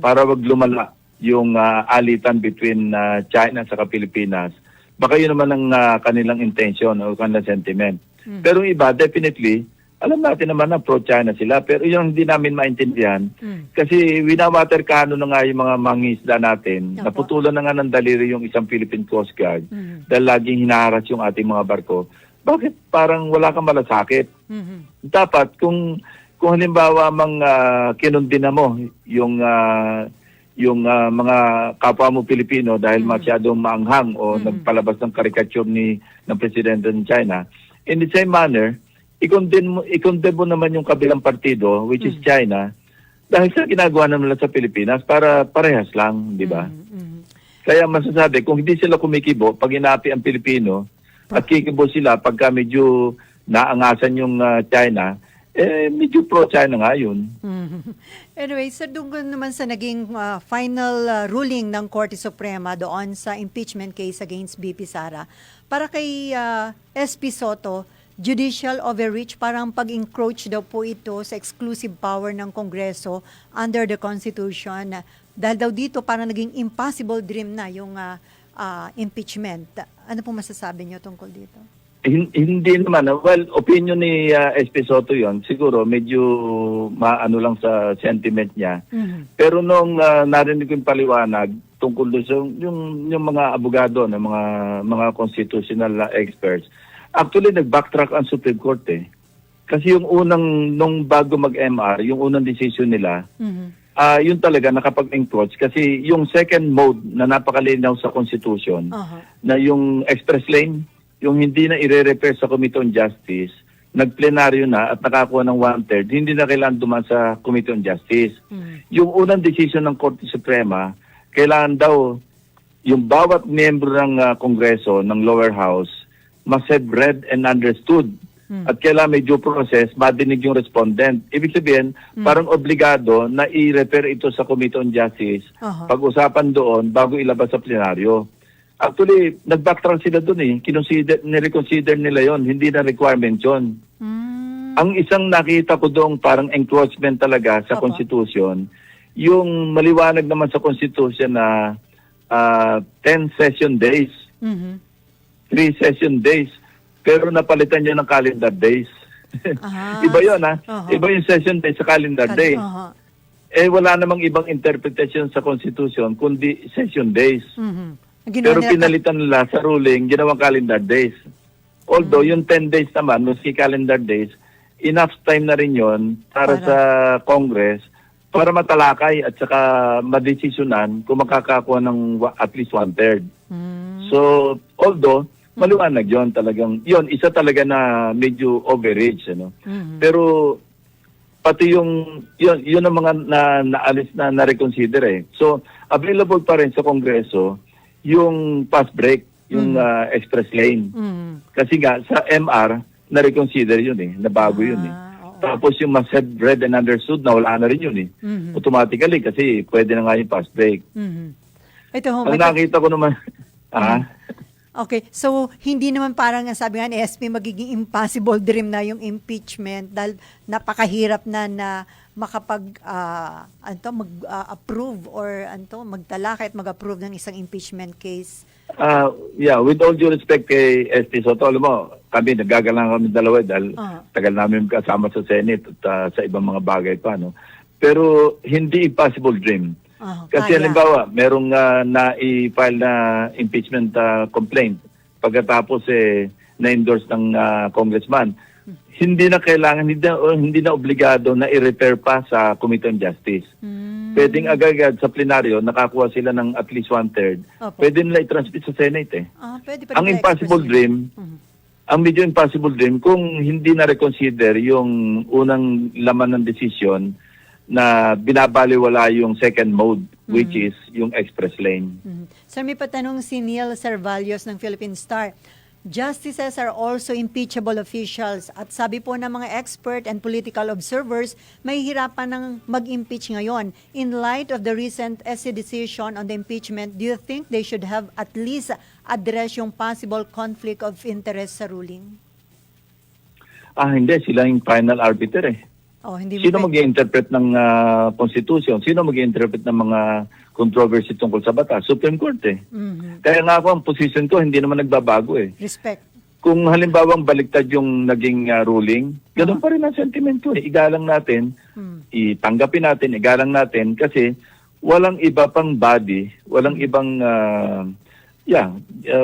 para wag lumala yung alitan between China at Pilipinas, baka yun naman ang kanilang intention o kanilang sentiment. Pero iba, definitely, alam natin naman na pro-China sila, pero yung hindi namin maintindihan, kasi winawater kano na nga yung mga mangisda natin, naputulan na nga ng daliri yung isang Philippine Coast Guard, dahil laging hinaharas yung ating mga barko. Bakit parang wala kang malasakit? Dapat, kung halimbawa kinundina mo yung mga kapwa mo Pilipino dahil masyadong maanghang o nagpalabas ng caricature ng presidente ng China, in the same manner, i-condemn mo naman yung kabilang partido, which is China, dahil sa ginagawa naman nila sa Pilipinas para parehas lang, di ba? Kaya masasabi, kung hindi sila kumikibo, pag inaapi ang Pilipino, at kikibo sila pagka medyo naangasan yung China, medyo pro-China nga yun. Anyway, sir, doon naman sa naging final ruling ng Korte Suprema doon sa impeachment case against BP Sara, para kay SP Soto, judicial overreach, parang pag-encroach daw po ito sa exclusive power ng Kongreso under the Constitution. Dahil daw dito parang naging impossible dream na yung impeachment. Ano po masasabi niyo tungkol dito? Hindi naman. Well, opinion ni SP Soto yon, siguro medyo maano lang sa sentiment niya. Pero nung narinig ko yung paliwanag tungkol doon sa yung mga abogado, ng mga constitutional experts, actually nag-backtrack ang Supreme Court eh. Kasi yung nung bago mag-MR, yung unang decision nila, yun talaga nakapag-encroach kasi yung second mode na napakalinaw sa Constitution, na yung express lane, yung hindi na ire-repair sa Committee on Justice, nagplenaryo na at nakakuha ng 1/3, hindi na kailangan duman sa Committee on Justice. Yung unang decision ng Korte Suprema, kailangan daw yung bawat miyembro ng Kongreso, ng lower house, must have read and understood. At kailangan may due process, madinig yung respondent. Ibig sabihin, parang obligado na i-refer ito sa Committee on Justice, pag-usapan doon bago ilabas sa plenaryo. Actually, nag-backtrack sila doon eh. Nireconsider nila yon, hindi na requirement yon. Ang isang nakita ko doon parang encroachment talaga sa Constitution, yung maliwanag naman sa Constitution na 10 session days, 3 session days, pero napalitan niya ng calendar days. Iba yun ha. Iba yung session days sa calendar day. Wala namang ibang interpretation sa Constitution kundi session days. Pero pinalitan nila sa ruling, ginawang calendar days. Although yung 10 days naman, si calendar days, enough time na rin yon para sa Congress para matalakay at saka madesisyonan kung makakakuha ng at least 1/3. So, although, maliwanag yon talagang, yon isa talaga na medyo overreach. Ano? Pero, pati yung, yun ang mga naalis na na-reconsider eh. So, available pa rin sa Kongreso yung fast break, yung express lane. Kasi nga, sa MR, na-reconsider yun eh, nabago yun eh. Tapos yung must have read and understood, nawala na rin yun eh. Automatically, kasi pwede na nga yung fast break. Ito, Ang nakita ko naman, Okay, so hindi naman parang sabi nga ni SP magiging impossible dream na yung impeachment dahil napakahirap na mag-approve or magtalakay at mag-approve ng isang impeachment case. Yeah, with all due respect kay SP Soto, alam mo, kami nagagalang kami dalawa dahil tagal namin kasama sa Senate at sa ibang mga bagay pa, no? Pero hindi impossible dream. Kasi halimbawa, merong na-i-file na impeachment complaint pagkatapos na-endorse ng congressman. Hindi na kailangan, hindi na obligado na i-refer pa sa Committee on Justice. Pwedeng agad sa plenaryo, nakakuha sila ng at least 1/3. Pwede nila i-transmit sa Senate eh. Ang impossible dream, ang medyo impossible dream, kung hindi na reconsider yung unang laman ng desisyon na binabaliwala yung second mode, which is yung express lane. Sir, may patanong si Neil Servalios ng Philippine Star. Justices are also impeachable officials at sabi po ng mga expert and political observers, may hirapan ng mag-impeach ngayon. In light of the recent SC decision on the impeachment, do you think they should have at least address yung possible conflict of interest sa ruling? Hindi. Sila yung final arbiter eh. Sino mag-i-interpret ng Constitution? Sino mag-i-interpret ng mga controversy tungkol sa batas? Supreme Court eh. Kaya nga ako, ang position ko, hindi naman nagbabago eh. Respect. Kung halimbawang baliktad yung naging ruling, ganun pa rin ang sentiment ko eh. Igalang natin, itanggapin natin, igalang natin, kasi walang iba pang body, walang ibang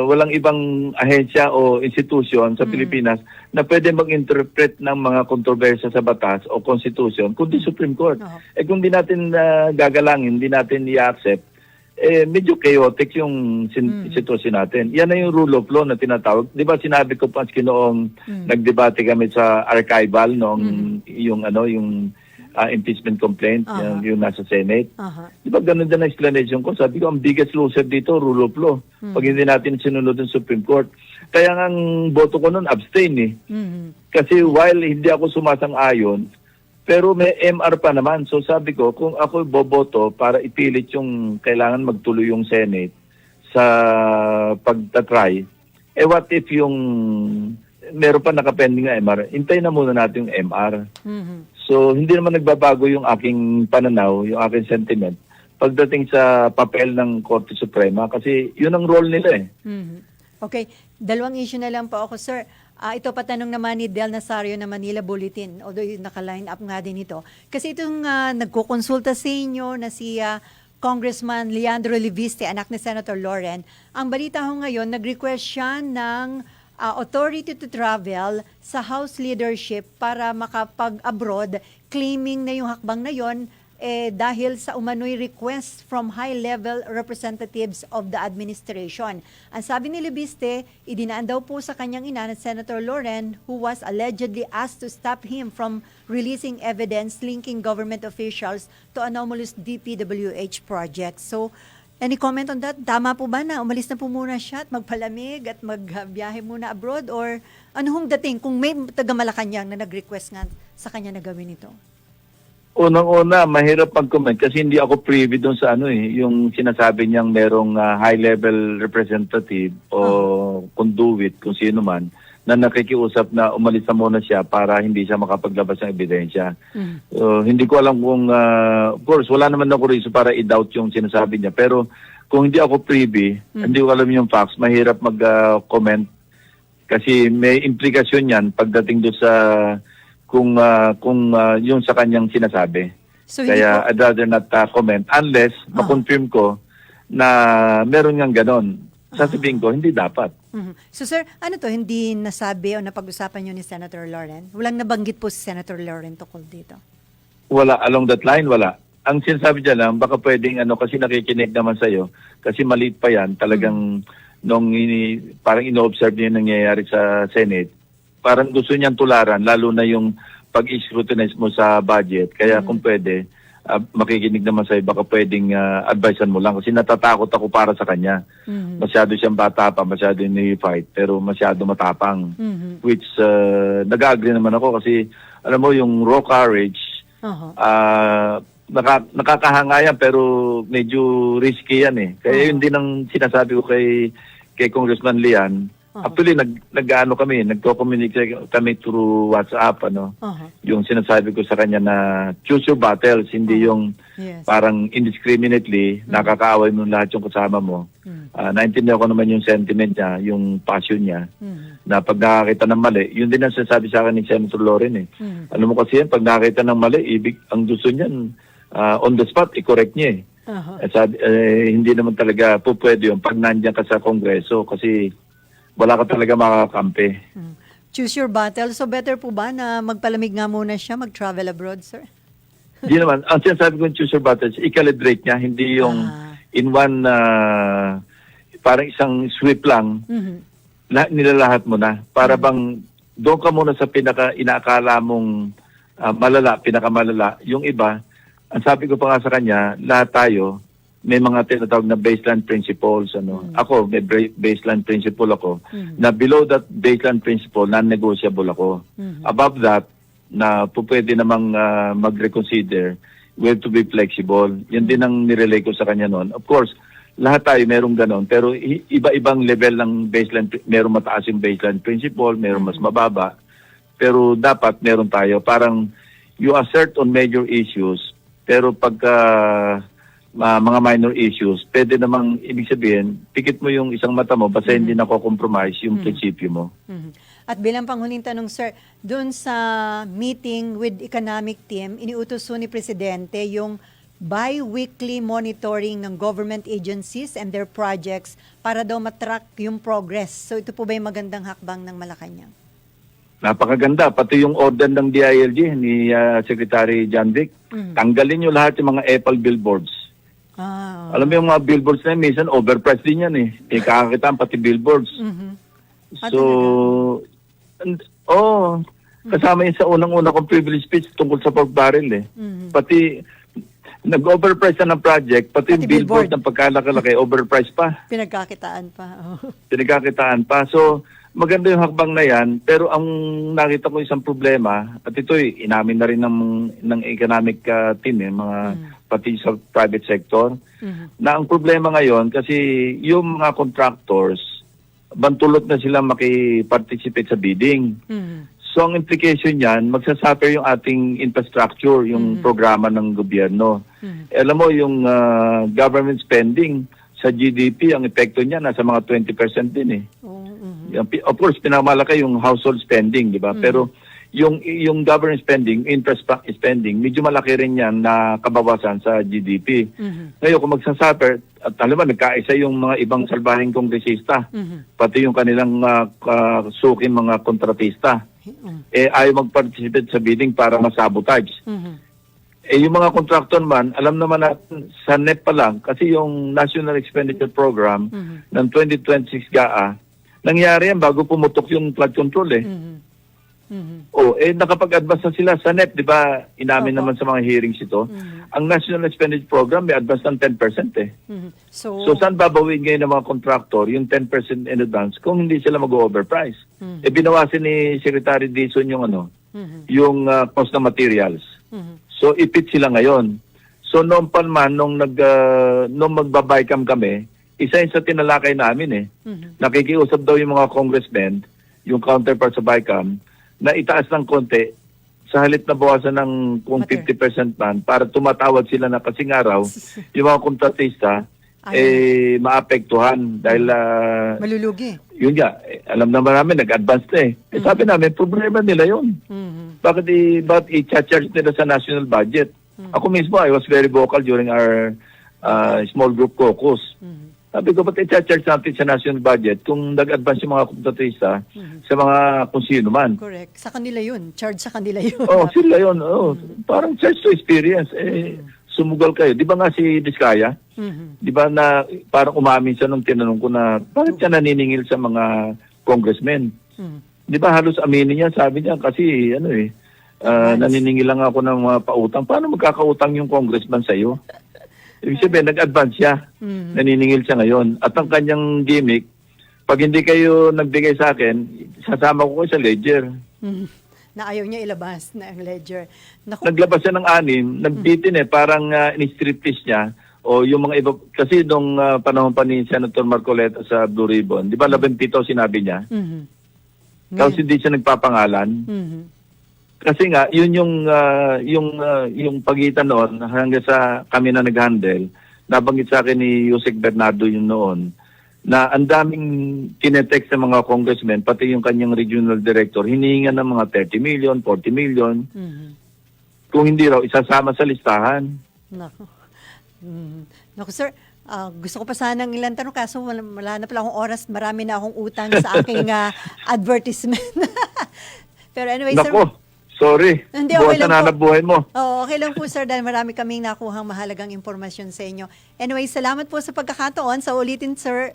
walang ibang ahensya o institusyon sa Pilipinas na pwede mag-interpret ng mga kontrobersya sa batas o constitution kundi Supreme Court. Kung di natin gagalangin, hindi natin i-accept, medyo chaotic yung sitwasyon natin. Yan na yung rule of law na tinatawag. Di ba sinabi ko pa noong nagdebate kami sa archival noong yung impeachment complaint, yung nasa Senate. Di ba ganun din ang explanation ko? Sabi ko, ang biggest loser dito, rule of law. Pag hindi natin sinunod ng Supreme Court. Kaya nga ang boto ko nun abstain eh. Kasi while hindi ako sumasang-ayon, pero may MR pa naman. So sabi ko, kung ako boboto para ipilit yung kailangan magtuloy yung Senate sa pagtatry, what if yung meron pa nakapending na MR, hintayin na muna natin yung MR. So hindi naman nagbabago yung aking pananaw, yung aking sentiment pagdating sa papel ng Korte Suprema kasi yun ang role nila eh. Okay, dalawang issue na lang po ako, sir. Ito patanong naman ni Del Nazario na Manila Bulletin, although naka-line up nga din ito. Kasi itong nagkukonsulta sa inyo na si Congressman Leandro Leviste, anak ni Senator Loren, ang balita ho ngayon, nag-request siya ng authority to travel sa House leadership para makapag-abroad, claiming na yung hakbang na yon dahil sa umano'y request from high-level representatives of the administration. Ang sabi ni Leviste, idinaan daw po sa kanyang ina na Senator Loren, who was allegedly asked to stop him from releasing evidence linking government officials to anomalous DPWH projects. So, any comment on that? Tama po ba na umalis na po muna siya at magpalamig at magbiyahe muna abroad? Or ano hong dating kung may taga-Malacanang na nag-request nga sa kanya na gawin ito? Unang-una, mahirap pag-comment kasi hindi ako privy doon sa yung sinasabi niyang merong high-level representative o conduit, kung sino man, na nakikiusap na umalis na muna siya para hindi siya makapaglabas ng ebidensya. Hindi ko alam kung, of course, wala naman ako reason para i-doubt yung sinasabi niya. Pero kung hindi ako privy, hindi ko alam yung facts, mahirap mag-comment kasi may implikasyon yan pagdating doon sa kung yung sa kanyang sinasabi. So, Kaya I'd rather not comment unless makonfirm ko na meron ngang ganon. Sasabihin ko, hindi dapat. So sir, ano to, hindi nasabi o napag-usapan nyo ni Senator Loren? Walang nabanggit po si Senator Loren tukol dito? Wala, along that line, wala. Ang sinasabi dyan lang, baka pwedeng kasi nakikinig naman sa'yo, kasi maliit pa yan, talagang parang ino-observe niya yung nangyayari sa Senate, parang gusto niyang tularan, lalo na yung pag-scrutinize mo sa budget. Kaya kung pwede, makikinig naman sa'yo, baka pwedeng advisean mo lang. Kasi natatakot ako para sa kanya. Masyado siyang bata pa, masyado ni-fight, pero masyado matapang. Which, nag-agree naman ako kasi, alam mo, yung raw courage, nakakahanga yan, pero medyo risky yan eh. Kaya yun din ang sinasabi ko kay Congressman Lian. Actually, nag-ano kami, nagko-communicate kami through WhatsApp, yung sinasabi ko sa kanya na choose your battles, hindi yung parang indiscriminately, nakakaaway mo lahat yung kasama mo. Naintindihan ko naman yung sentiment niya, yung passion niya, na pag nakakita ng mali, yun din ang sinasabi sa akin ni Senator Loren eh. Alam mo kasi yan, pag nakakita ng mali, ang gusto niyan, on the spot, i-correct niya eh. Hindi naman talaga po pwede yun pag nandiyan ka sa Kongreso kasi wala ka talaga makakampi. Choose your battle. So better po ba na magpalamig nga muna siya, mag-travel abroad, sir? Hindi naman. Ang sinasabi ko yung choose your battles, i-calibrate niya, hindi yung in one, parang isang sweep lang, nilalahat mo na. Para bang doon ka muna sa inaakala mong pinakamalala. Yung iba, ang sabi ko pa nga sa kanya, lahat tayo, may mga tinatawag na baseline principles. Ako, may baseline principle ako, na below that baseline principle, non-negotiable ako. Above that, na pwede namang mag-reconsider, we have to be flexible. Yan din ang nirelay ko sa kanya noon. Of course, lahat tayo merong ganon, pero iba-ibang level ng baseline, merong mataas yung baseline principle, merong mas mababa, pero dapat meron tayo. Parang you assert on major issues, pero pagka mga minor issues, pwede namang ibig sabihin, pikit mo yung isang mata mo, basta hindi nako-compromise yung prinsipyo mo. At bilang panghuling tanong, sir, doon sa meeting with economic team, iniutos ni Presidente yung bi-weekly monitoring ng government agencies and their projects para daw matrack yung progress. So ito po ba yung magandang hakbang ng Malacanang? Napakaganda. Pati yung order ng DILG ni Secretary John Vic, tanggalin nyo lahat yung mga Apple billboards. Alam mo yung mga billboards na yun, minsan overpriced din yan eh. Kakakitaan pati billboards. So, kasama yun sa unang-una kong privilege speech tungkol sa pork barrel eh. Pati, nag-overprice na ng project, pati yung billboard ng pagkalaki-laki, overpriced pa. Pinagkakitaan pa. Pinagkakitaan pa. So, maganda yung hakbang na yan, pero ang nakita ko isang problema, at ito'y inamin na rin ng economic team, mga pati sa private sector, na ang problema ngayon kasi yung mga contractors, bantulot na sila makiparticipate sa bidding. So ang implication niyan, magsasuffer yung ating infrastructure, yung programa ng gobyerno. Alam mo, yung government spending sa GDP, ang epekto niya nasa mga 20% din eh. Of course, pinamalaki yung household spending, di ba? Pero yung government spending, infrastructure spending, medyo malaki rin yan na kabawasan sa GDP. Ngayon, kung magsasuffer, at alam mo, nagkaisa yung mga ibang salbahing kongresista, pati yung kanilang suking mga kontratista, ayaw mag-participate sa bidding para masabotage. Yung mga contractor man, alam naman natin sa NEP pa lang, kasi yung National Expenditure Program ng 2026 GAA, nangyari yan bago pumutok yung flood control nakapag-advance na sila sa NEP, di ba? Inamin naman sa mga hearings ito. Ang National Expenditure Program may advance ng 10%. So saan babawin ngayon ng mga contractor yung 10% in advance kung hindi sila mag-overprice? Binawasin ni Secretary Dizon yung yung cost ng materials. So ipit sila ngayon. So noong pa man, nung magbabaycam kami, isa yun sa tinalakay namin nakikiusap daw yung mga congressmen, yung counterpart sa BICAM, na itaas ng konti sa halip na bawasan ng kung 50% man para tumatawad sila na kasing araw yung mga kontratista maapektuhan dahil malulugi. Yun nga, alam naman namin nag-advance na sabi namin, problema nila yun. Bakit i-charge nila sa national budget? Ako mismo, I was very vocal during our small group caucus. Sabi ko, ba't i-charge natin sa national budget kung nag-advance yung mga kontratista sa mga kung sino man? Correct. Sa kanila yun. Charge sa kanila yun. Sila yun. Parang charge to experience. Sumugal kayo. Di ba nga si Diskaya? Di ba na parang umamin siya nung tinanong ko na bakit siya naniningil sa mga congressmen? Di ba halos aminin niya? Sabi niya kasi naniningil lang ako ng mga pautang. Paano magkakautang yung congressman sa iyo? Ibig sabihin, nag-advance siya. Naniningil siya ngayon. At ang kanyang gimmick, pag hindi kayo nagbigay sa akin, sasama ko sa ledger. Na ayaw niya ilabas na ang ledger. Naglabas siya ng 6, nagbitin parang in-striptease niya. O yung mga iba, kasi nung panahon pa ni Senator Marcoleta sa Blue Ribbon, di ba 17 sinabi niya? Tapos hindi siya nagpapangalan. Kasi nga, yun yung pagitan noon hanggang sa kami na nag-handle, nabanggit sa akin ni Yusek Bernardo yun noon, na ang daming tinetext ng mga congressmen, pati yung kanyang regional director, hinihingan ng mga 30 million, 40 million. Kung hindi raw, isasama sa listahan. Naku sir, gusto ko pa sanang ilang tanong kaso wala na pala akong oras, marami na akong utang sa aking advertisement. Pero anyway, sir. Sorry. Hindi, buwan na nanabuhay mo. Okay lang po sir dahil marami kaming nakuhang mahalagang impormasyon sa inyo. Anyway, salamat po sa pagkakataon. Sa ulitin, sir.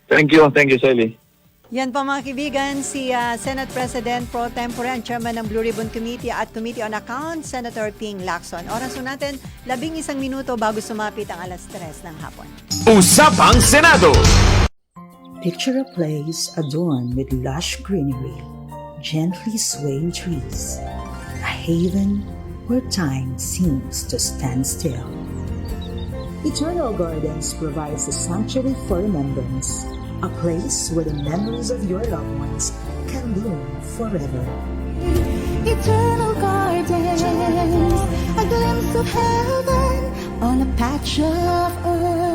Thank you, Sally. Yan po mga kaibigan, si Senate President Pro Tempore, ang Chairman ng Blue Ribbon Committee at Committee on Accounts, Senator Ping Lacson. Oras po natin, 11 minuto bago sumapit ang 3:00 ng hapon. Usapang Senado. Picture a place adorned with lush greenery, gently swaying trees, a haven where time seems to stand still. Eternal Gardens provides a sanctuary for remembrance, a place where the memories of your loved ones can bloom forever. Eternal Gardens, a glimpse of heaven on a patch of earth.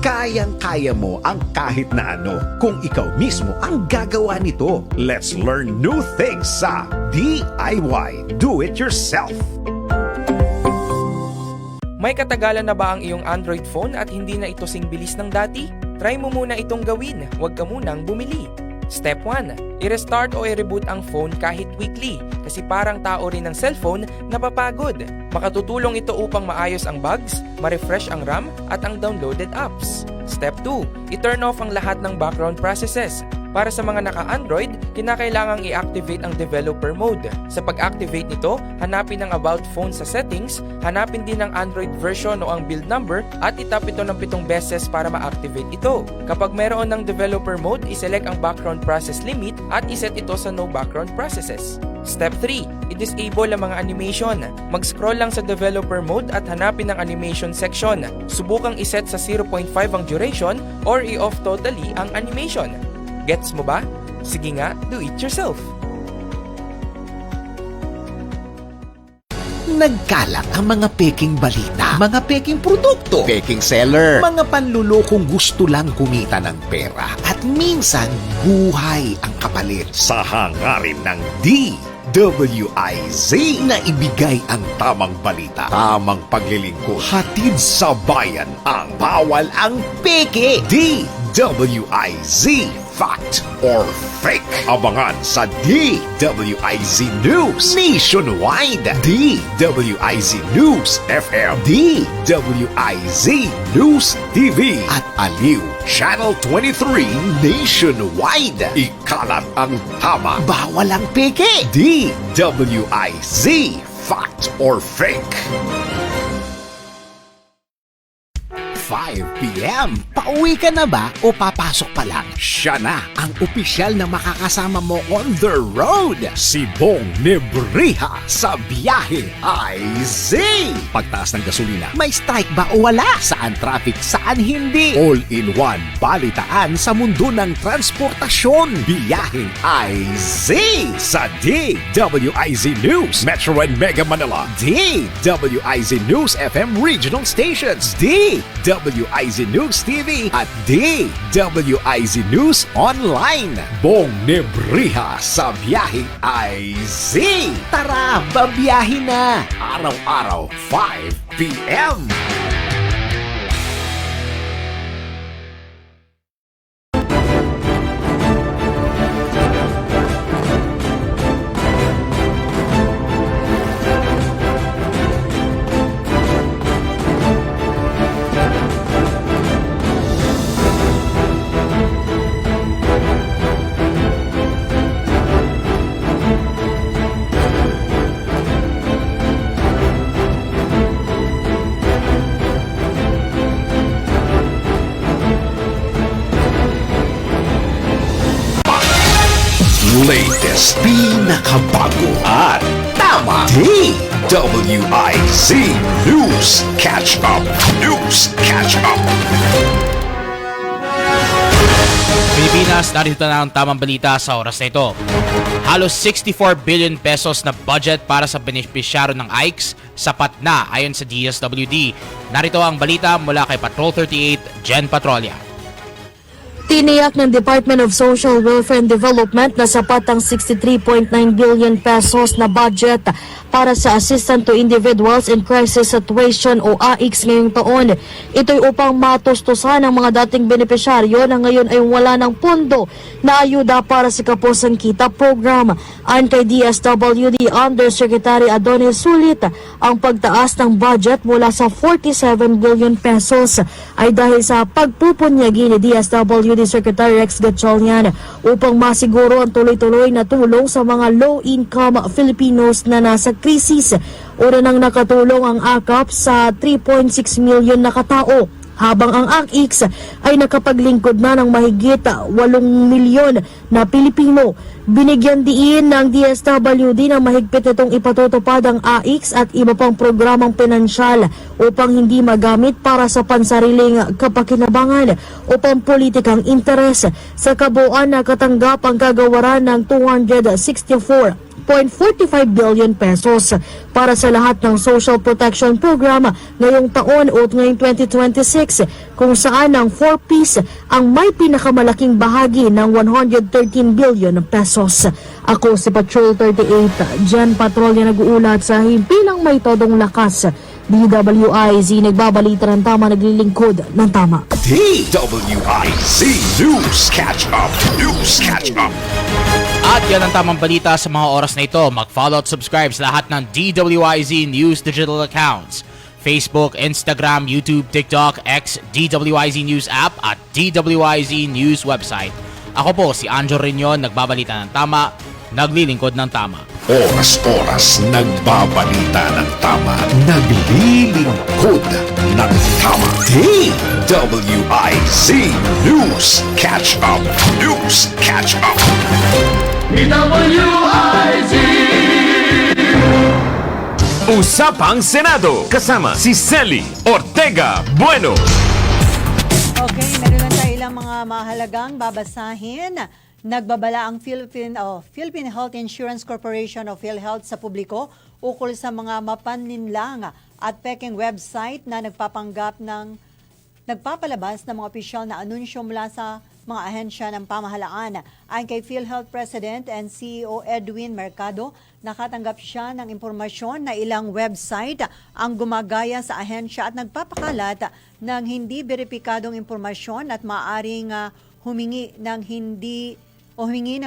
Kayang-kaya mo ang kahit na ano kung ikaw mismo ang gagawa nito. Let's learn new things sa DIY Do It Yourself. May katagalan na ba ang iyong Android phone at hindi na ito sing bilis ng dati? Try mo muna itong gawin, huwag ka munang bumili. Step 1. I-restart o i-reboot ang phone kahit weekly kasi parang tao rin ng cellphone napapagod. Makatutulong ito upang maayos ang bugs, ma-refresh ang RAM at ang downloaded apps. Step 2. I-turn off ang lahat ng background processes. Para sa mga naka-Android, kinakailangang i-activate ang developer mode. Sa pag-activate nito, hanapin ang About Phone sa settings, hanapin din ang Android version o ang build number at itap ito ng 7 beses para ma-activate ito. Kapag meron ng developer mode, iselect ang background process limit at iset ito sa no background processes. Step 3. I-disable ang mga animation. Mag-scroll lang sa developer mode at hanapin ang animation section. Subukang iset sa 0.5 ang duration or i-off totally ang animation. Gets mo ba? Sige nga, do it yourself. Nagkalat ang mga peking balita, mga peking produkto, peking seller, mga panlulokong gusto lang kumita ng pera at minsan buhay ang kapalit sa hangarin ng DWIZ na ibigay ang tamang balita, tamang paglilingkod, hatid sa bayan ang bawal ang peke. DWIZ, fact or fake. Abangan sa DWIZ News Nationwide, DWIZ News FM, DWIZ News TV at Aliw Channel 23 Nationwide. Ikalat ang tama, bawal ang peke. DWIZ, fact or fake. 5 p.m. Pauwi ka na ba o papasok pa lang? Siya na ang opisyal na makakasama mo on the road. Si Bong Nebriha sa Biyahe IZ. Pagtaas ng gasolina, may strike ba o wala? Saan traffic, saan hindi? All-in-one balitaan sa mundo ng transportasyon. Biyahe IZ sa DWIZ News Metro and Mega Manila, DWIZ News FM Regional Stations, DWIZ News TV at DWIZ News Online. Bong Nebriha sa Biyahe IZ. Tara, babiyahe na! Araw-araw, 5 p.m. Latest, pinakabago at tama. DWIZ News Catch Up. News Catch Up. Pilipinas, narito na ang tamang balita sa oras na ito. Halos 64 billion pesos na budget para sa benepisyaro ng AICS, sapat na ayon sa DSWD. Narito ang balita mula kay Patrol 38, Jen Patrolia. Tiniyak ng Department of Social Welfare and Development na sapat ang 63.9 billion pesos na budget para sa Assistance to Individuals in Crisis Situation o AICS ngayong taon. Ito'y upang matustusan ang mga dating benepisyaryo na ngayon ay wala ng pondo na ayuda para sa Kapusan Kita program. Ayon kay DSWD Undersecretary Adonis Sulit, ang pagtaas ng budget mula sa 47 billion pesos ay dahil sa pagpupunyagi ni DSWD Secretary Rex Gatchalian upang masiguro ang tuloy-tuloy na tulong sa mga low-income Filipinos na nasa krisis. Una nang nakatulong ang AKAP sa 3.6 million na katao, habang ang ACICS ay nakapaglingkod na ng mahigit 8 milyon na Pilipino. Binigyan diin ng DSWD na mahigpit itong ipatutupad ang AICS at iba pang programang pinansyal upang hindi magamit para sa pansariling kapakinabangan o pampolitikang interes. Sa kabuuan, nakatanggap ang kagawaran ng 264.45 billion pesos para sa lahat ng social protection program ngayong taon o ngayong 2026, kung saan ang 4Ps ang may pinakamalaking bahagi ng 113 billion pesos. Ako si Patrol 38, Jen Patrolia, nag-uulat sa himpilang may todong lakas. DWIZ, nagbabalita ng tama, naglilingkod ng tama. DWIZ News Catch Up. News Catch Up. At yan ang tamang balita sa mga oras na ito. Mag-follow at subscribe sa lahat ng DWIZ News digital accounts. Facebook, Instagram, YouTube, TikTok, X, DWIZ News app at DWIZ News website. Ako po si Anjo Riñon, nagbabalita ng tama, naglilingkod ng tama. Oras-oras nagbabalita ng tama, naglilingkod ng tama. DWIZ News Catch Up. News Catch Up. Usapang Senado kasama si Selly Ortega Bueno. Okay, meron lang tayo ilang mga mahalagang babasahin. Nagbabala ang Philippine Health Insurance Corporation o PhilHealth sa publiko ukol sa mga mapaninlang at peking website na nagpapalabas ng mga opisyal na anunsyo mula sa mga ahensya ng pamahalaan. Ayon kay PhilHealth President and CEO Edwin Mercado, nakatanggap siya ng impormasyon na ilang website ang gumagaya sa ahensya at nagpapakalat ng hindi beripikadong impormasyon at maaaring humingi ng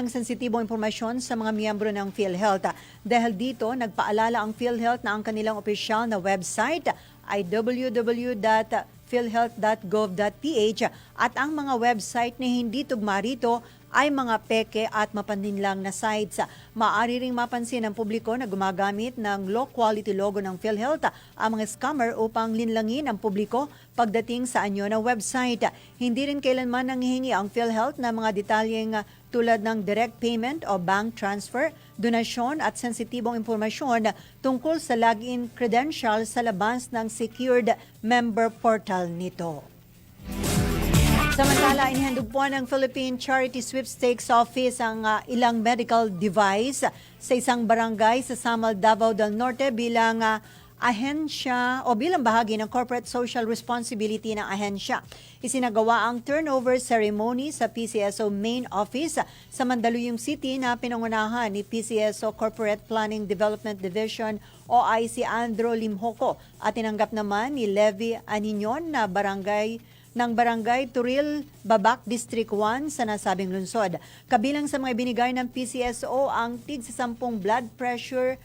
sensitibong impormasyon sa mga miyembro ng PhilHealth. Dahil dito, nagpaalala ang PhilHealth na ang kanilang opisyal na website ay www.philhealth.gov.ph at ang mga website na hindi tugma rito ay mga peke at mapaninlang na sites. Maaari ring mapansin ng publiko na gumagamit ng low-quality logo ng PhilHealth ang mga scammer upang linlangin ang publiko pagdating sa anyo ng website. Hindi rin kailanman nanghihingi ang PhilHealth ng mga detalyeng tulad ng direct payment o bank transfer, donasyon at sensitibong impormasyon tungkol sa login credentials sa labas ng secured member portal nito. Samantala, inihandog po ng Philippine Charity Sweepstakes Office ang ilang medical device sa isang barangay sa Samal, Davao del Norte bilang ahensya o bilang bahagi ng corporate social responsibility ng ahensya. Isinagawa ang turnover ceremony sa PCSO main office sa Mandaluyong City na pinangunahan ni PCSO Corporate Planning Development Division OIC Andro Limhoco at tinanggap naman ni Levi Aniñon na ng Barangay Turil, Babac, District 1 sa nasabing lungsod. Kabilang sa mga binigay ng PCSO ang tig sa 10 blood pressure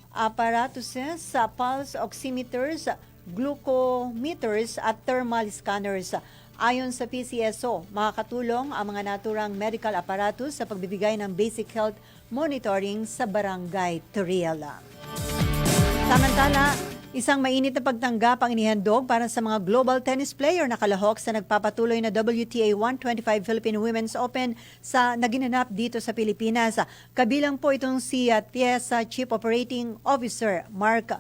apparatuses, pulse oximeters, glucometers at thermal scanners. Ayon sa PCSO, makakatulong ang mga naturang medical apparatus sa pagbibigay ng basic health monitoring sa Barangay Turil. Samantala, isang mainit na pagtanggap ang inihandog para sa mga global tennis player na kalahok sa nagpapatuloy na WTA 125 Philippine Women's Open sa naginanap dito sa Pilipinas. Kabilang po itong si TIESA Chief Operating Officer Mark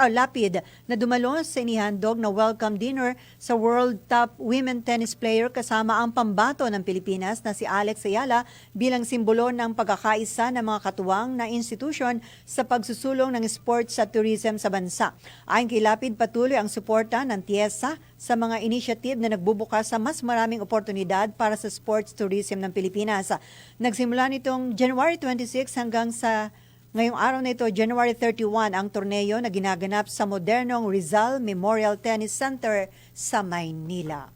Lapid na dumalo sa inihandog na welcome dinner sa World Top Women Tennis Player kasama ang pambato ng Pilipinas na si Alex Ayala bilang simbolo ng pagkakaisa ng mga katuwang na institusyon sa pagsusulong ng sports at tourism sa bansa. Ayon kay Lapid, patuloy ang suporta ng TIESA sa mga initiative na nagbubukas sa mas maraming oportunidad para sa sports tourism ng Pilipinas. Nagsimula nitong January 26 hanggang sa ngayong araw na ito, January 31, ang torneo na ginaganap sa modernong Rizal Memorial Tennis Center sa Maynila.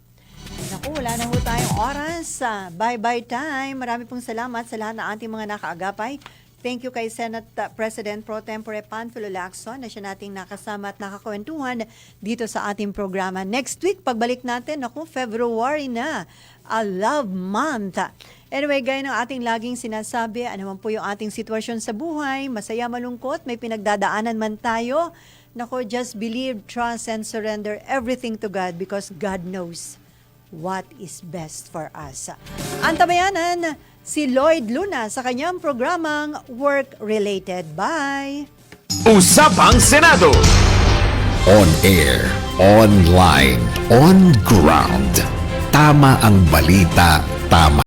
Naku, wala na ho tayong oras. Bye-bye time. Marami pong salamat sa lahat ng ating mga nakaagapay. Thank you kay Senate President Pro Tempore Panfilo Lacson na siya nating nakasama at nakakwentuhan dito sa ating programa. Next week, pagbalik natin, February na, a love month. Anyway, gaya ng ating laging sinasabi, ano man po yung ating sitwasyon sa buhay, masaya, malungkot, may pinagdadaanan man tayo, just believe, trust, and surrender everything to God because God knows what is best for us. Antabayanan, si Lloyd Luna sa kanyang programang Work Related. Bye! Usapang Senado. On air, online, on ground. Tama ang balita, tama